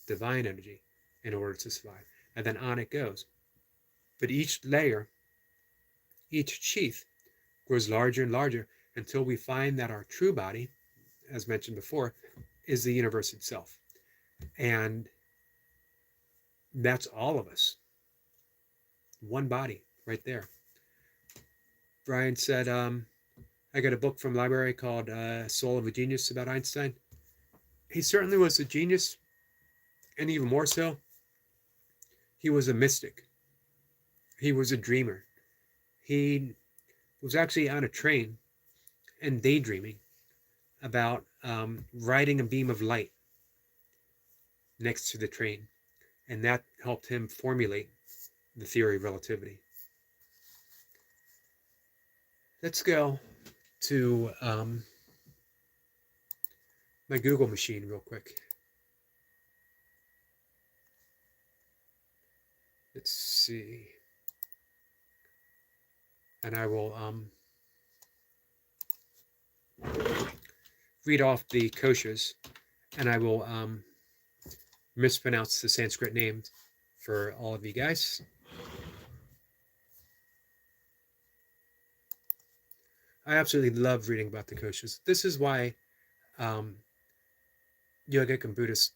divine energy, in order to survive. And then on it goes. But each layer, each sheath, grows larger and larger until we find that our true body, as mentioned before, is the universe itself. And that's all of us. One body right there. Brian said, I got a book from library called Soul of a Genius about Einstein. He certainly was a genius, and even more so, he was a mystic. He was a dreamer. He was actually on a train and daydreaming about riding a beam of light next to the train. And that helped him formulate the theory of relativity. Let's go to my Google machine real quick. Let's see. And I will read off the koshas, and I will mispronounce the Sanskrit names for all of you guys. I absolutely love reading about the koshas. This is why um, yogic and Buddhist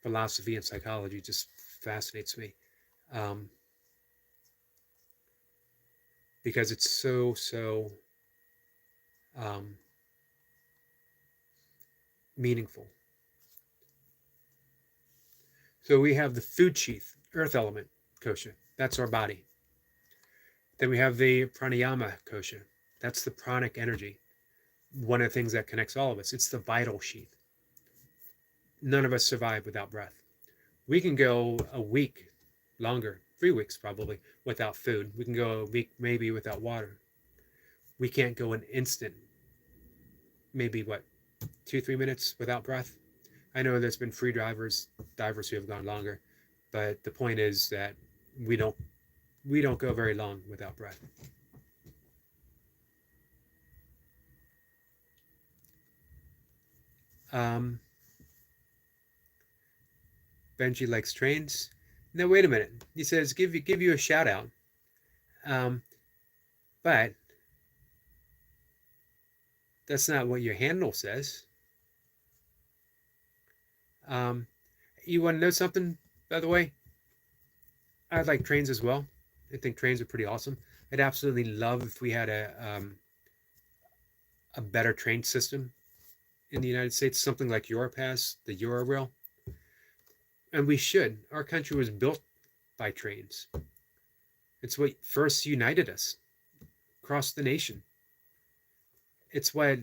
philosophy and psychology just fascinates me, um, because it's so um, meaningful. So we have the food sheath, earth element kosha. That's our body. Then we have the pranayama kosha. That's the pranic energy. One of the things that connects all of us. It's the vital sheath. None of us survive without breath. We can go a week longer, 3 weeks probably, without food. We can go a week maybe without water. We can't go an instant, maybe what, 2, 3 minutes without breath. I know there's been free divers who have gone longer, but the point is that we don't we don't go very long without breath. Um, Benji likes trains. Now wait a minute. He says give you a shout out, um, but that's not what your handle says. Um, you want to know something, by the way? I like trains as well. I think trains are pretty awesome. I'd absolutely love if we had a better train system in the United States, something like Europe has, the Eurail. And we should. Our country was built by trains. It's what first united us across the nation. It's what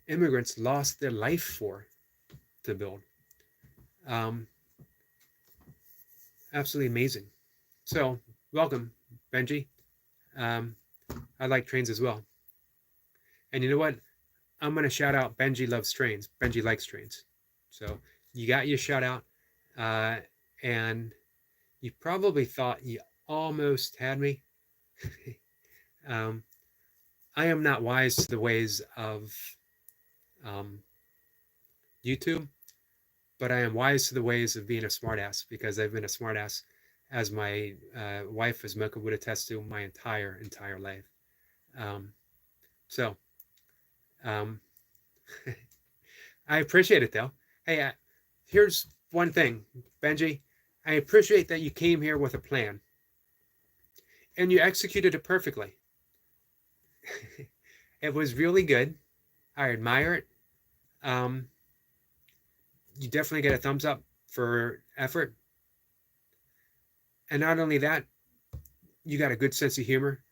immigrants lost their life for to build. Um, Absolutely amazing. So, welcome, Benji. Um, I like trains as well. And you know what? I'm going to shout out Benji loves trains. Benji likes trains. So, you got your shout out. Uh, and you probably thought you almost had me. um, I am not wise to the ways of um, YouTube, but I am wise to the ways of being a smartass because I've been a smartass, as my wife, as Mocha would attest to, my entire life. Um, so um, I appreciate it though. Hey, here's one thing, Benji. I appreciate that you came here with a plan and you executed it perfectly. It was really good. I admire it. Um, you definitely get a thumbs up for effort. And not only that, you got a good sense of humor,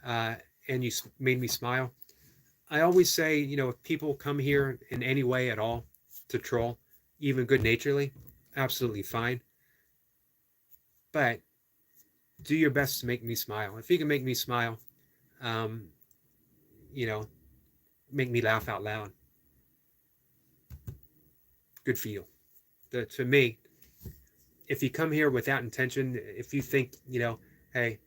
uh, and you made me smile. I always say, if people come here in any way at all to troll, even good naturedly, absolutely fine. But do your best to make me smile. If you can make me smile, um, you know, make me laugh out loud, good for you. To me, if you come here with that intention, if you think, hey,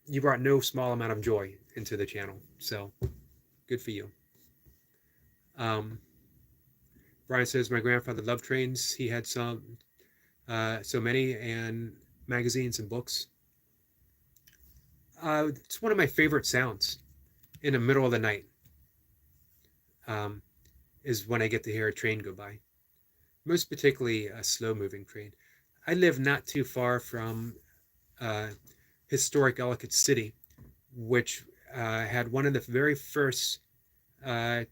you brought no small amount of joy into the channel. So good for you. Um, Brian says, my grandfather loved trains. He had so many, and magazines and books. It's one of my favorite sounds in the middle of the night, is when I get to hear a train go by, most particularly a slow moving train. I live not too far from historic Ellicott City, which had one of the very first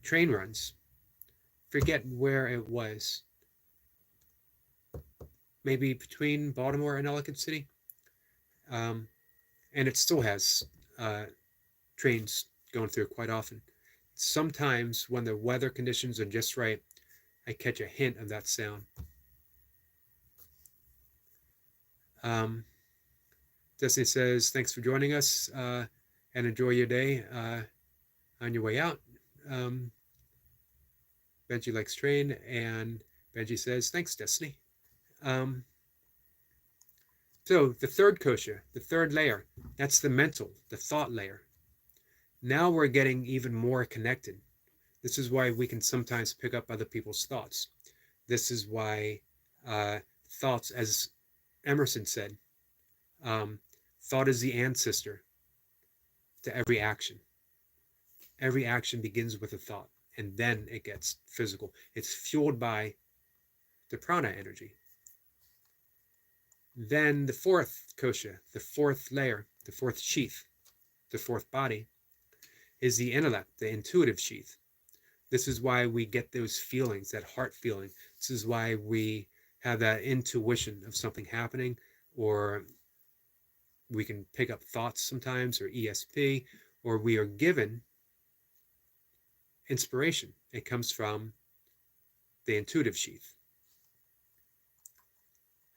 train runs. Forget where it was. Maybe between Baltimore and Ellicott City. And it still has trains going through quite often. Sometimes when the weather conditions are just right, I catch a hint of that sound. Destiny says, thanks for joining us, and enjoy your day on your way out. Benji likes train, and Benji says, thanks, Destiny. So the third kosha, the third layer, that's the mental, the thought layer. Now we're getting even more connected. This is why we can sometimes pick up other people's thoughts. This is why thoughts, as Emerson said, thought is the ancestor to every action. Every action begins with a thought, and then it gets physical. It's fueled by the prana energy. Then the fourth kosha, the fourth layer, the fourth sheath, the fourth body, is the intellect, the intuitive sheath. This is why we get those feelings, that heart feeling. This is why we have that intuition of something happening, or we can pick up thoughts sometimes, or ESP, or we are given inspiration. It comes from the intuitive sheath.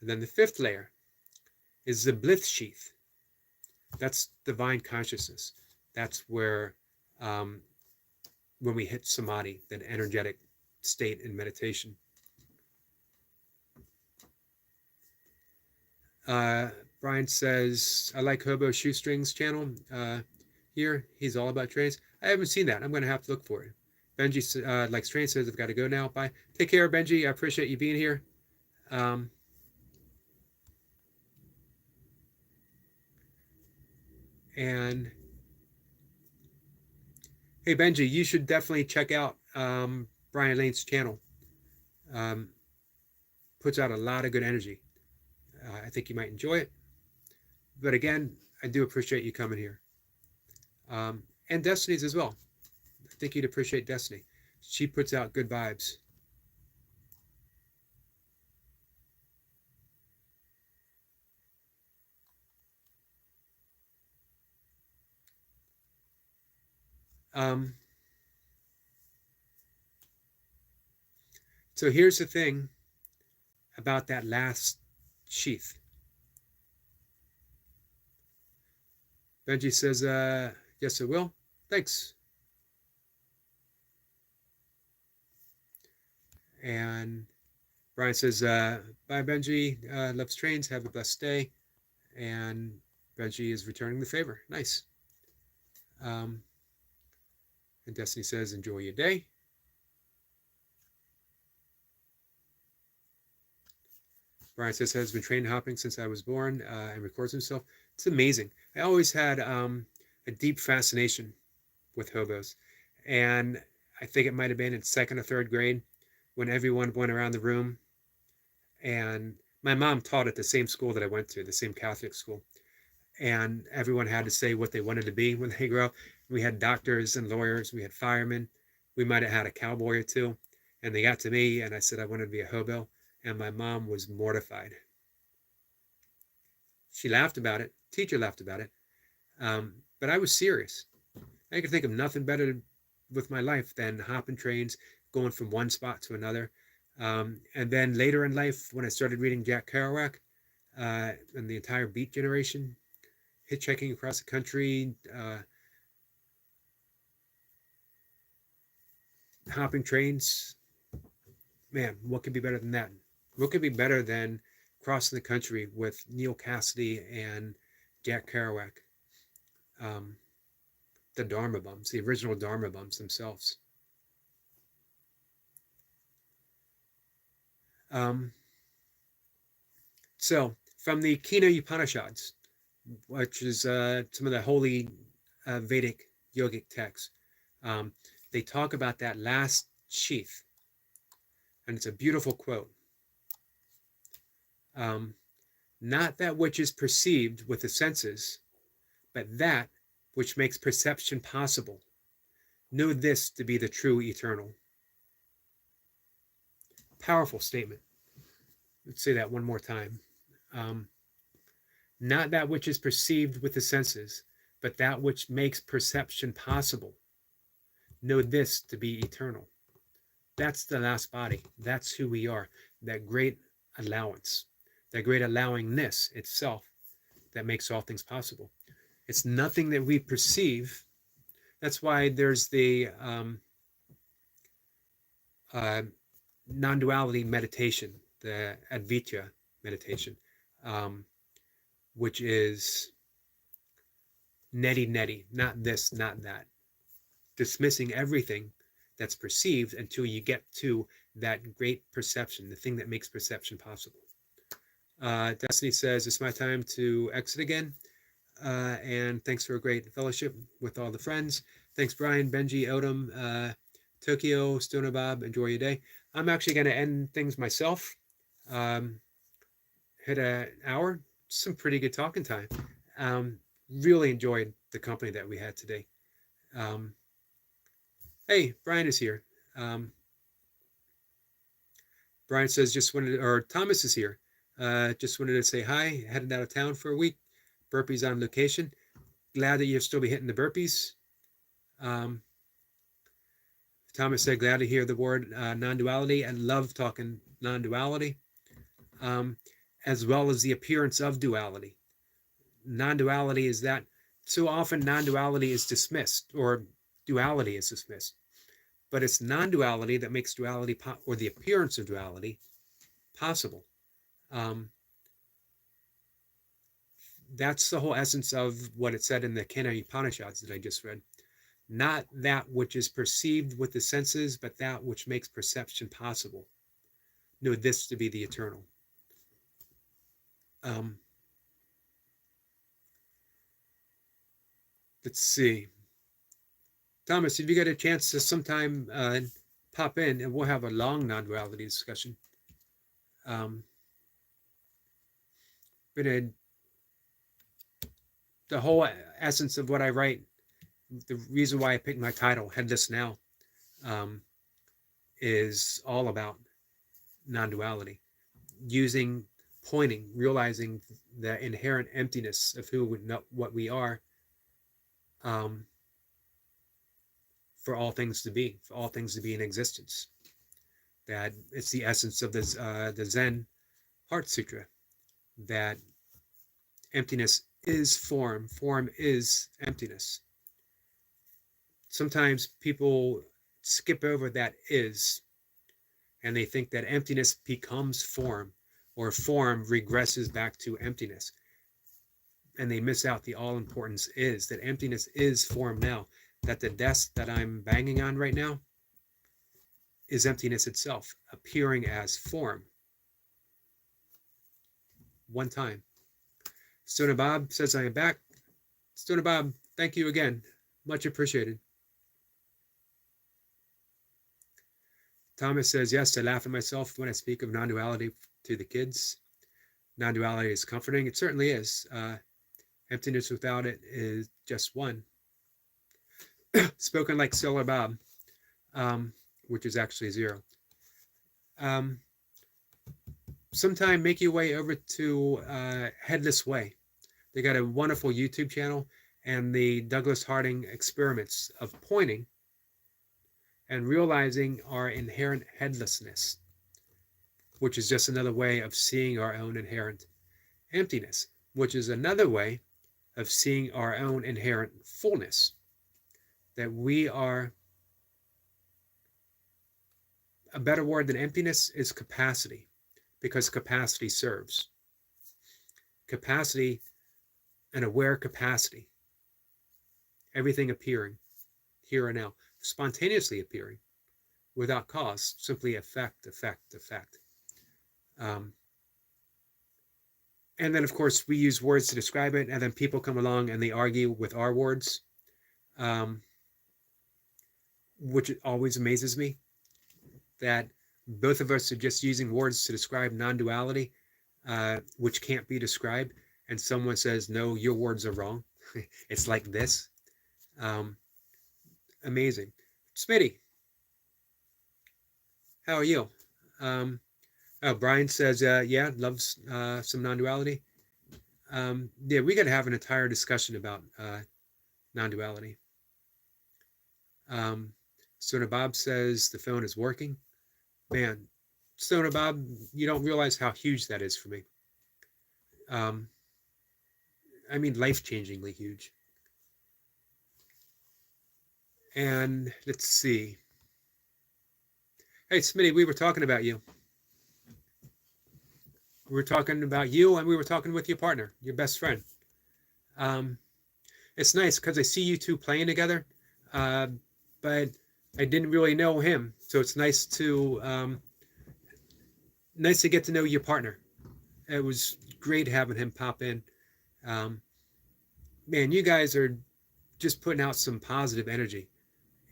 And then the fifth layer is the blith sheath. That's divine consciousness. That's where when we hit samadhi, that energetic state in meditation. Brian says, I like Hobo Shoestrings channel here. He's all about trains. I haven't seen that. I'm going to have to look for it. Benji likes trains, says I've got to go now. Bye. Take care, Benji. I appreciate you being here. And hey, Benji, you should definitely check out Brian Lane's channel. Puts out a lot of good energy. I think you might enjoy it. But again, I do appreciate you coming here. And Destiny's as well. I think you'd appreciate Destiny. She puts out good vibes. So here's the thing about that last sheath. Benji says, yes, it will. Thanks. And Brian says, bye, Benji. Loves trains. Have a blessed day. And Benji is returning the favor. Nice. And Destiny says, enjoy your day. Brian says, has been train hopping since I was born, and records himself. It's amazing. I always had a deep fascination with hobos. And I think it might have been in second or third grade when everyone went around the room. And my mom taught at the same school that I went to, the same Catholic school. And everyone had to say what they wanted to be when they grew up. We had doctors and lawyers. We had firemen. We might have had a cowboy or two. And they got to me, and I said I wanted to be a hobo. And my mom was mortified. She laughed about it. Teacher laughed about it. But I was serious. I could think of nothing better with my life than hopping trains, going from one spot to another. And then later in life, when I started reading Jack Kerouac and the entire Beat Generation, hitchhiking across the country, hopping trains, man, what could be better than that? What could be better than crossing the country with Neil Cassidy and Jack Kerouac? The Dharma Bums, the original Dharma Bums themselves. So, from the Kina Upanishads, which is some of the holy Vedic yogic texts, they talk about that last sheath. And it's a beautiful quote. Not that which is perceived with the senses, but that which makes perception possible. Know this to be the true eternal. Powerful statement. Let's say that one more time. Not that which is perceived with the senses, but that which makes perception possible. Know this to be eternal. That's the last body. That's who we are. That great allowance, that great allowingness itself that makes all things possible. It's nothing that we perceive. That's why there's the non-duality meditation, the Advaita meditation, which is neti, not this, not that. Dismissing everything that's perceived until you get to that great perception, the thing that makes perception possible. Destiny says, it's my time to exit again. And thanks for a great fellowship with all the friends. Thanks, Brian, Benji, Odom, Tokyo, Stoner Bob. Enjoy your day. I'm actually going to end things myself. Um, hit an hour. Some pretty good talking time. Um, really enjoyed the company that we had today. Um, hey, Brian is here. Um, Brian says just wanted, or Thomas is here. Just wanted to say hi. Headed out of town for a week. Burpees on location. Glad that you'll still be hitting the burpees. Um, Thomas said, glad to hear the word non-duality. I love talking non-duality, um, as well as the appearance of duality. Non-duality is that so often non-duality is dismissed or duality is dismissed, but it's non-duality that makes duality or the appearance of duality possible. Um, that's the whole essence of what it said in the Kena Upanishads that I just read. Not that which is perceived with the senses, but that which makes perception possible. Know this to be the eternal. Let's see. Thomas, if you get a chance to sometime pop in, and we'll have a long non-duality discussion. But the whole essence of what I write, the reason why I picked my title, Headless Now, is all about non-duality. Pointing, realizing the inherent emptiness of what we are, for all things to be in existence. That it's the essence of this, the Zen Heart Sutra, that emptiness is form, form is emptiness. Sometimes people skip over that is, and they think that emptiness becomes form, or form regresses back to emptiness. And they miss out the all-importance is, that emptiness is form now, that the desk that I'm banging on right now is emptiness itself, appearing as form. One time. Stoner Bob says I am back. Stoner Bob, thank you again. Much appreciated. Thomas says, yes, I laugh at myself when I speak of non-duality to the kids. Non-duality is comforting. It certainly is. Emptiness without it is just one. Spoken like Stoner Bob, which is actually zero. Sometime make your way over to Headless Way. They got a wonderful YouTube channel, and the Douglas Harding experiments of pointing and realizing our inherent headlessness, which is just another way of seeing our own inherent emptiness, which is another way of seeing our own inherent fullness, that we are, a better word than emptiness is capacity, because capacity serves. Capacity, an aware capacity, everything appearing here and now, spontaneously appearing, without cause, simply effect. And then, of course, we use words to describe it, and then people come along and they argue with our words, which always amazes me, that both of us are just using words to describe non-duality, which can't be described, and someone says, no, your words are wrong. It's like this. Amazing. Smitty, how are you? Brian says, yeah, loves some non-duality. Yeah, we got to have an entire discussion about non-duality. Stoner Bob says the phone is working. Man, Stoner Bob, you don't realize how huge that is for me. I mean, life-changingly huge. And let's see. Hey, Smitty, we were talking about you. We were talking about you, and we were talking with your partner, your best friend. It's nice because I see you two playing together, but I didn't really know him, so it's nice to get to know your partner. It was great having him pop in. Man, you guys are just putting out some positive energy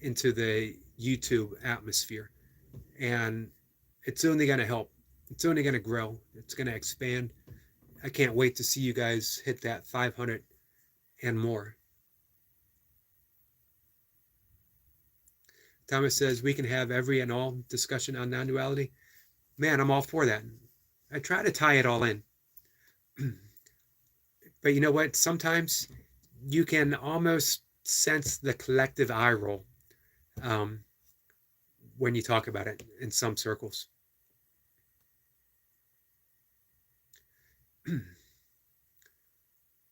into the YouTube atmosphere. And it's only going to help. It's only going to grow. It's going to expand. I can't wait to see you guys hit that 500 and more. Thomas says we can have every and all discussion on non-duality. Man, I'm all for that. I try to tie it all in. But you know what? Sometimes you can almost sense the collective eye roll when you talk about it in some circles.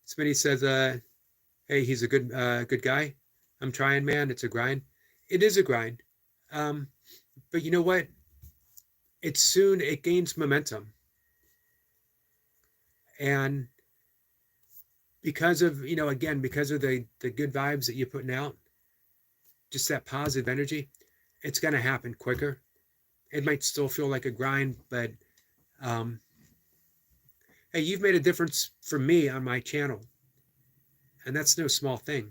Smitty says, hey, he's a good guy. I'm trying, man. It's a grind. It is a grind. But you know what? It gains momentum. And because of, again, because of the good vibes that you're putting out, just that positive energy, it's going to happen quicker. It might still feel like a grind, but hey, you've made a difference for me on my channel. And that's no small thing.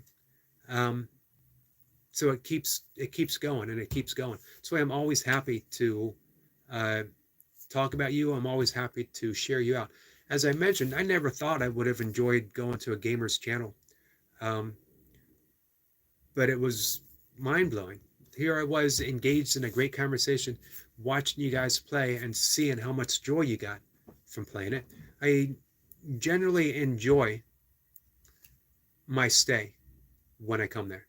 So it keeps going and it keeps going. That's why I'm always happy to talk about you. I'm always happy to share you out. As I mentioned, I never thought I would have enjoyed going to a gamer's channel. But it was mind-blowing. Here I was engaged in a great conversation, watching you guys play and seeing how much joy you got from playing it. I generally enjoy my stay when I come there.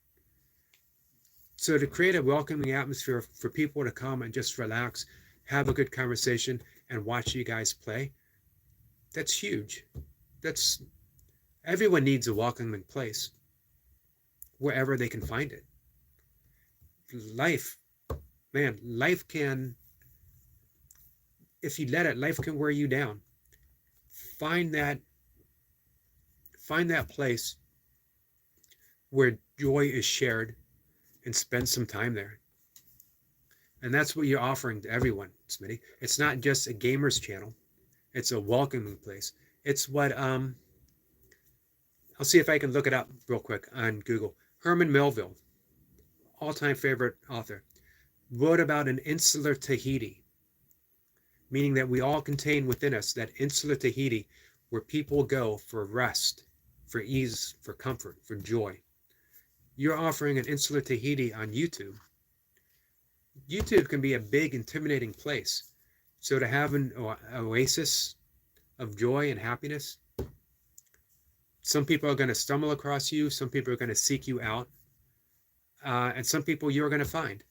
So to create a welcoming atmosphere for people to come and just relax, have a good conversation, and watch you guys play, that's huge. Everyone needs a welcoming place, wherever they can find it. Life can, if you let it, life can wear you down. Find that place where joy is shared and spend some time there. And that's what you're offering to everyone, Smitty. It's not just a gamer's channel. It's a welcoming place. It's what, I'll see if I can look it up real quick on Google. Herman Melville, all-time favorite author, wrote about an insular Tahiti, meaning that we all contain within us that insular Tahiti where people go for rest, for ease, for comfort, for joy. You're offering an insular Tahiti on YouTube. YouTube can be a big, intimidating place. So to have an oasis of joy and happiness, some people are going to stumble across you. Some people are going to seek you out. And some people you're going to find.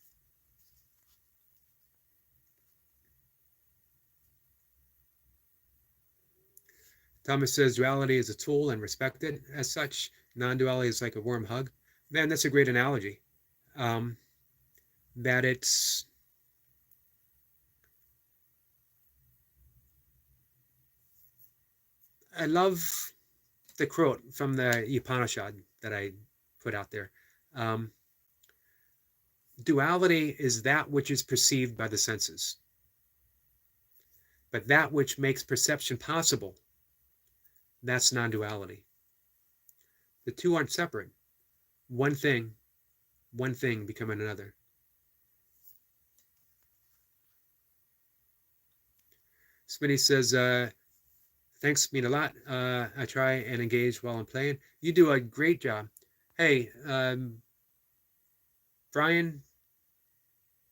Thomas says duality is a tool and respected as such. Non-duality is like a warm hug. Man, that's a great analogy. That it's I love the quote from the Upanishad that I put out there. Duality is that which is perceived by the senses. But that which makes perception possible, that's non-duality. The two aren't separate. One thing becoming another. Smitty says, thanks, mean a lot. I try and engage while I'm playing. You do a great job. Hey, Brian,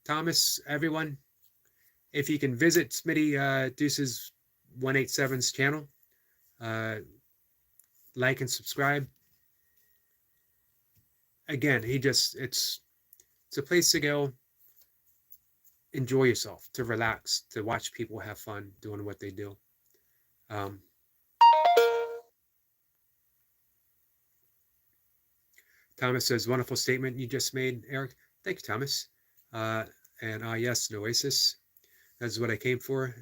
Thomas, everyone, if you can visit Smitty Deuce's 187's channel, like and subscribe. Again, it's a place to go, enjoy yourself, to relax, to watch people have fun doing what they do. Thomas says, wonderful statement you just made, Eric. Thank you, Thomas. And yes, an oasis. That's what I came for.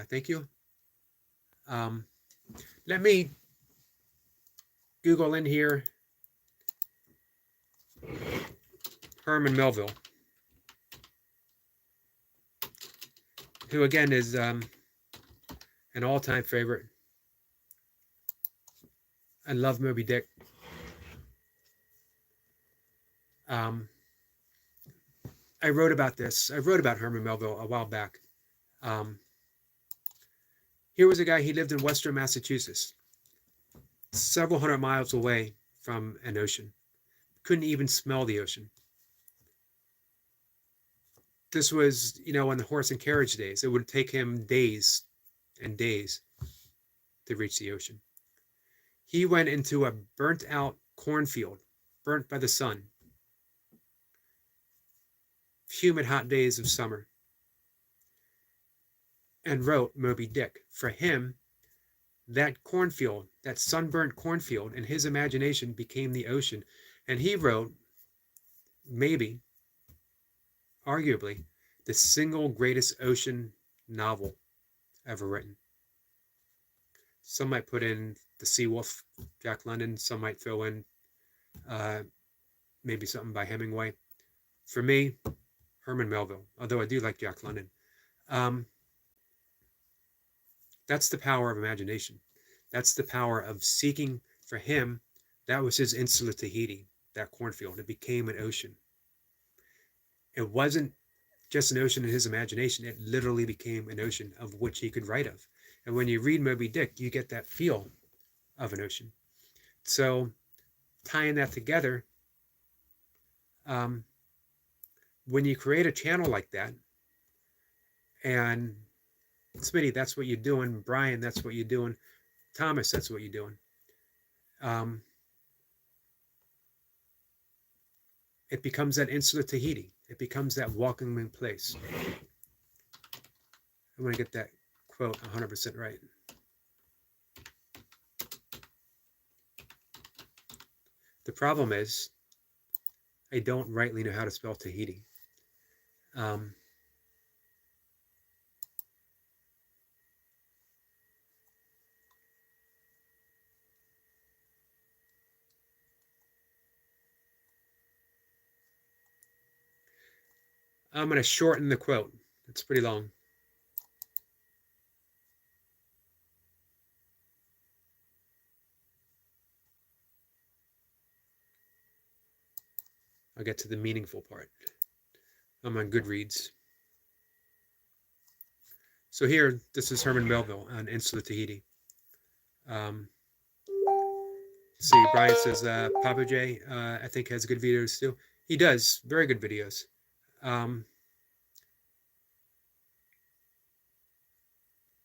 Thank you. Let me Google in here Herman Melville, who again is an all-time favorite. I love Moby Dick. Um, I wrote about this. I wrote about Herman Melville a while back. Um, here was a guy, he lived in Western Massachusetts, several hundred miles away from an ocean. Couldn't even smell the ocean. This was, in the horse and carriage days. It would take him days and days to reach the ocean. He went into a burnt out cornfield, burnt by the sun, humid hot days of summer, and wrote Moby Dick. For him, that cornfield, that sunburnt cornfield, in his imagination became the ocean. And he wrote, maybe, arguably, the single greatest ocean novel ever written. Some might put in The Sea Wolf, Jack London. Some might throw in maybe something by Hemingway. For me, Herman Melville, although I do like Jack London. That's the power of imagination. That's the power of seeking. For him, that was his insula Tahiti, that cornfield. It became an ocean. It wasn't just an ocean in his imagination. It literally became an ocean of which he could write of. And when you read Moby Dick, you get that feel of an ocean. So tying that together, when you create a channel like that, and Smitty, that's what you're doing. Brian, that's what you're doing. Thomas, that's what you're doing. It becomes that insula Tahiti. It becomes that welcoming place. I want to get that quote 100% right. The problem is, I don't rightly know how to spell Tahiti. I'm going to shorten the quote. It's pretty long. I'll get to the meaningful part. I'm on Goodreads. So here, this is Herman Melville on Insula Tahiti. See, Brian says Papa J, I think, has good videos too. He does, very good videos.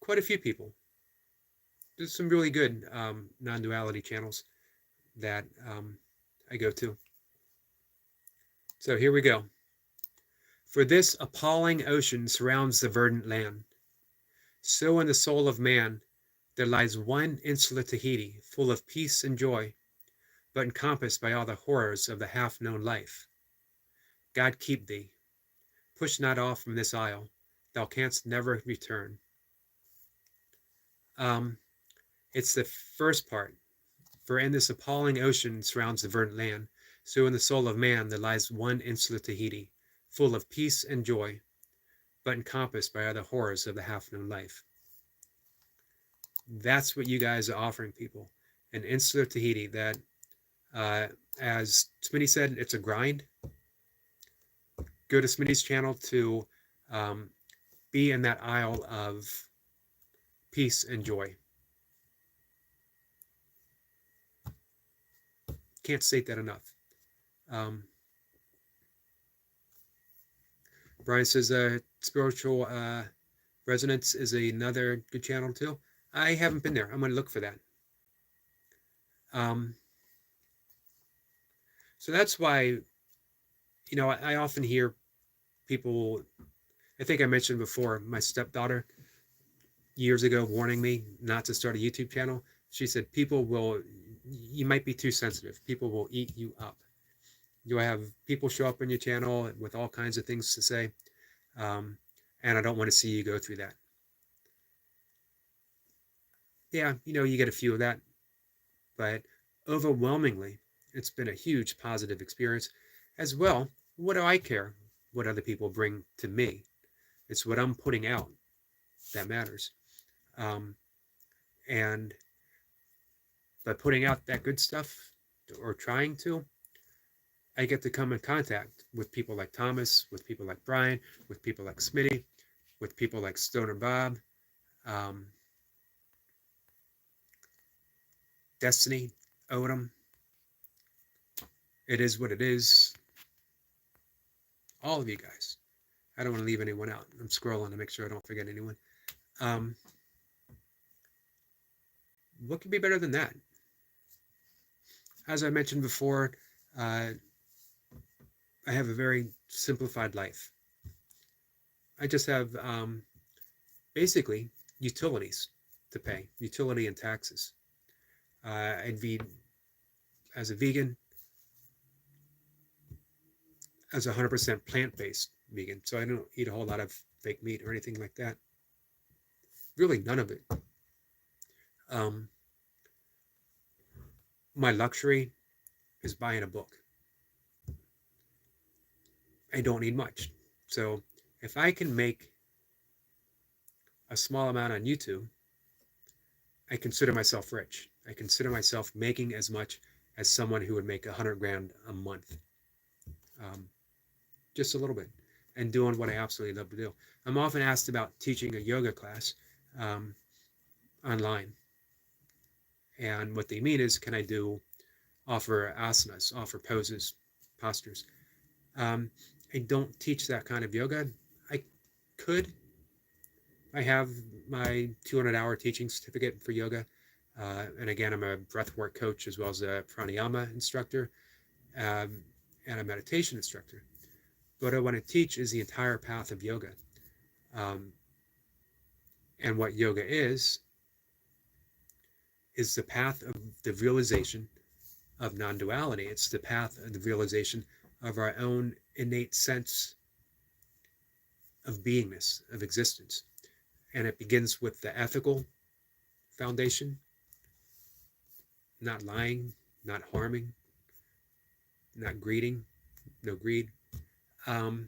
Quite a few people. There's some really good non-duality channels that I go to. So here we go. For this appalling ocean surrounds the verdant land. So in the soul of man there lies one insula Tahiti, full of peace and joy, but encompassed by all the horrors of the half-known life. God keep thee. Push not off from this isle. Thou canst never return. It's the first part. For in this appalling ocean surrounds the verdant land, so in the soul of man there lies one insula Tahiti, full of peace and joy, but encompassed by other horrors of the half-known life. That's what you guys are offering people. An insula Tahiti that, as Smitty said, it's a grind. Go to Smitty's channel to be in that isle of peace and joy. Can't state that enough. Brian says Spiritual Resonance is another good channel too. I haven't been there. I'm going to look for that. So that's why, I often hear people, I think I mentioned before, my stepdaughter years ago warning me not to start a YouTube channel. She said, you might be too sensitive. People will eat you up. You'll have people show up on your channel with all kinds of things to say. And I don't want to see you go through that. Yeah, you get a few of that. But overwhelmingly, it's been a huge positive experience. As well, what do I care what other people bring to me? It's what I'm putting out that matters. And by putting out that good stuff, or trying to, I get to come in contact with people like Thomas, with people like Brian, with people like Smitty, with people like Stoner Bob, um, Destiny, Odom. It is what it is. All of you guys. I don't want to leave anyone out. I'm scrolling to make sure I don't forget anyone. Um, what could be better than that? As I mentioned before, uh, I have a very simplified life. I just have basically utilities to pay, utility and taxes. I'd be, as a vegan, as a 100% plant-based vegan, so I don't eat a whole lot of fake meat or anything like that. Really, none of it. Um, my luxury is buying a book. I don't need much. So if I can make a small amount on YouTube, I consider myself rich. I consider myself making as much as someone who would make 100 grand a month. Um, just a little bit, and doing what I absolutely love to do. I'm often asked about teaching a yoga class um, online. And what they mean is, can I offer asanas, offer poses, postures? Um, I don't teach that kind of yoga. I could. I have my 200-hour teaching certificate for yoga. And again, I'm a breathwork coach as well as a pranayama instructor um, and a meditation instructor. What I want to teach is the entire path of yoga. Um, and what yoga is the path of the realization of non-duality. It's the path of the realization of our own innate sense of beingness, of existence. And it begins with the ethical foundation, not lying, not harming, not greeding, no greed, um,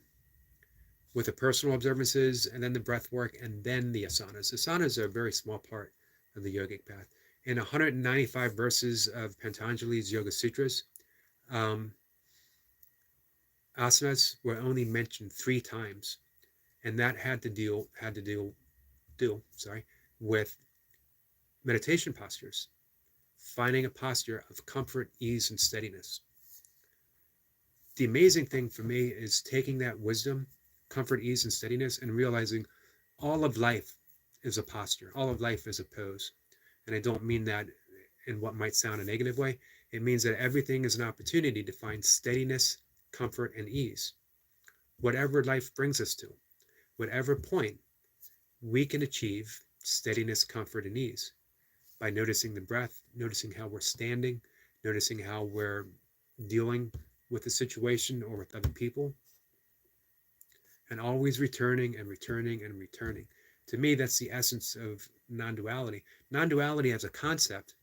with the personal observances, and then the breath work, and then the asanas. Asanas are a very small part of the yogic path. In 195 verses of Patanjali's Yoga Sutras, um, asanas were only mentioned 3 times, and that had to do with meditation postures, finding a posture of comfort, ease, and steadiness. The amazing thing for me is taking that wisdom, comfort, ease, and steadiness, and realizing all of life is a posture, all of life is a pose. And I don't mean that in what might sound a negative way. It means that everything is an opportunity to find steadiness, comfort, and ease. Whatever life brings us to, whatever point, we can achieve steadiness, comfort, and ease by noticing the breath, noticing how we're standing, noticing how we're dealing with a situation or with other people, and always returning and returning and returning. To me, that's the essence of non-duality. Non-duality as a concept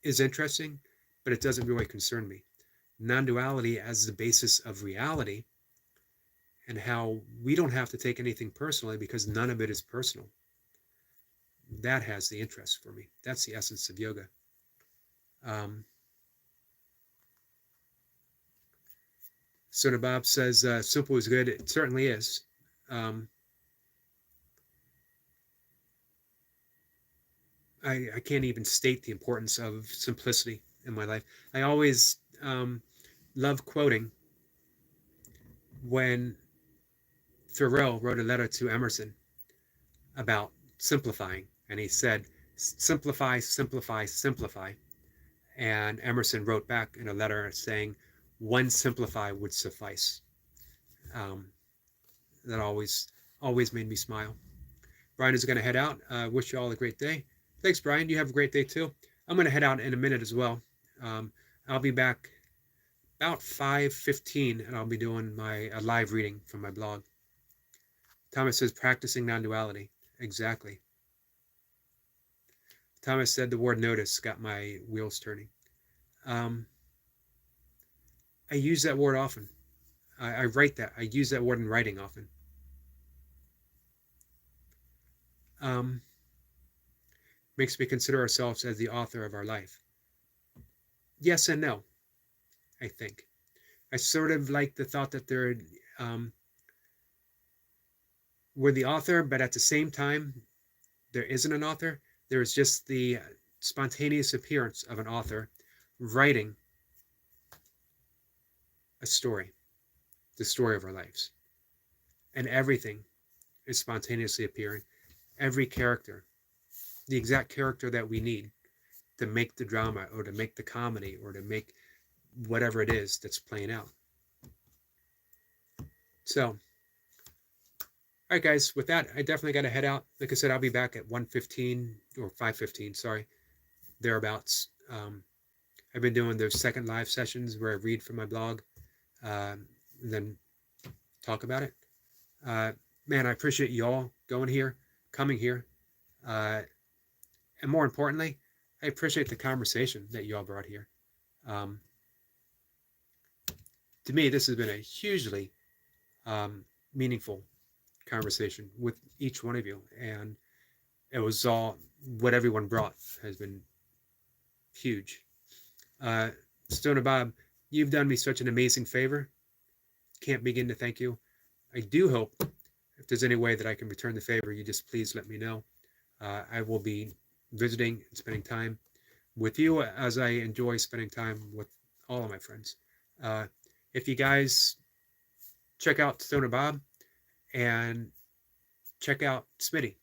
is interesting, but it doesn't really concern me. Non-duality as the basis of reality and how we don't have to take anything personally because none of it is personal. That has the interest for me. That's the essence of yoga. Sona Bob says, simple is good. It certainly is. I can't even state the importance of simplicity in my life. I always love quoting when Thoreau wrote a letter to Emerson about simplifying. And he said, simplify, simplify, simplify. And Emerson wrote back in a letter saying, one simplify would suffice. That always made me smile. Brian is going to head out. Wish you all a great day. Thanks, Brian. You have a great day too. I'm going to head out in a minute as well. I'll be back about 5:15, and I'll be doing a live reading from my blog. Thomas says, practicing non-duality. Exactly. Thomas said the word notice got my wheels turning. I use that word often. I write that. I use that word in writing often. Makes me consider ourselves as the author of our life. Yes and no. I think I sort of like the thought that um, we're the author, but at the same time, there isn't an author. There is just the spontaneous appearance of an author writing a story, the story of our lives. And everything is spontaneously appearing. Every character, the exact character that we need to make the drama or to make the comedy or to make whatever it is that's playing out. So, all right, guys, with that, I definitely got to head out. Like I said, I'll be back at 1:15 or 5:15, sorry, thereabouts. I've been doing those second live sessions where I read from my blog and then talk about it. Man, I appreciate y'all going here, coming here. Uh, and more importantly, I appreciate the conversation that y'all brought here. Um, to me, this has been a hugely meaningful conversation with each one of you. And it was all what everyone brought has been huge. Stoner Bob, you've done me such an amazing favor. Can't begin to thank you. I do hope if there's any way that I can return the favor, you just please let me know. I will be visiting and spending time with you as I enjoy spending time with all of my friends. If you guys check out Stoner Bob and check out Smitty.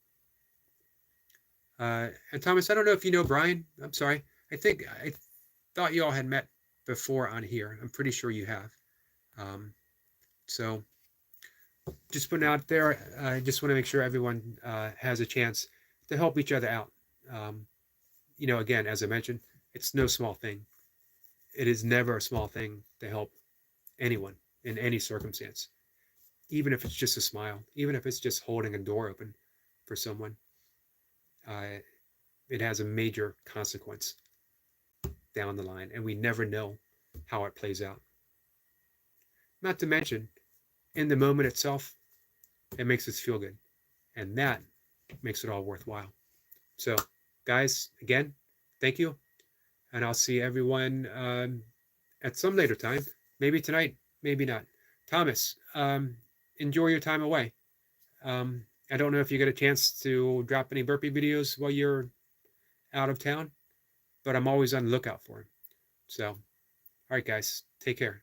And Thomas, I don't know if you know Brian. I'm sorry. I thought you all had met before on here. I'm pretty sure you have. So just putting out there, I just want to make sure everyone has a chance to help each other out. Again, as I mentioned, it's no small thing. It is never a small thing to help anyone in any circumstance, even if it's just a smile, even if it's just holding a door open for someone. It has a major consequence down the line, and we never know how it plays out. Not to mention, in the moment itself, it makes us feel good, and that makes it all worthwhile. So, guys, again, thank you, and I'll see everyone at some later time. Maybe tonight, maybe not. Thomas, enjoy your time away. I don't know if you get a chance to drop any burpee videos while you're out of town, but I'm always on the lookout for them. So, all right, guys, take care.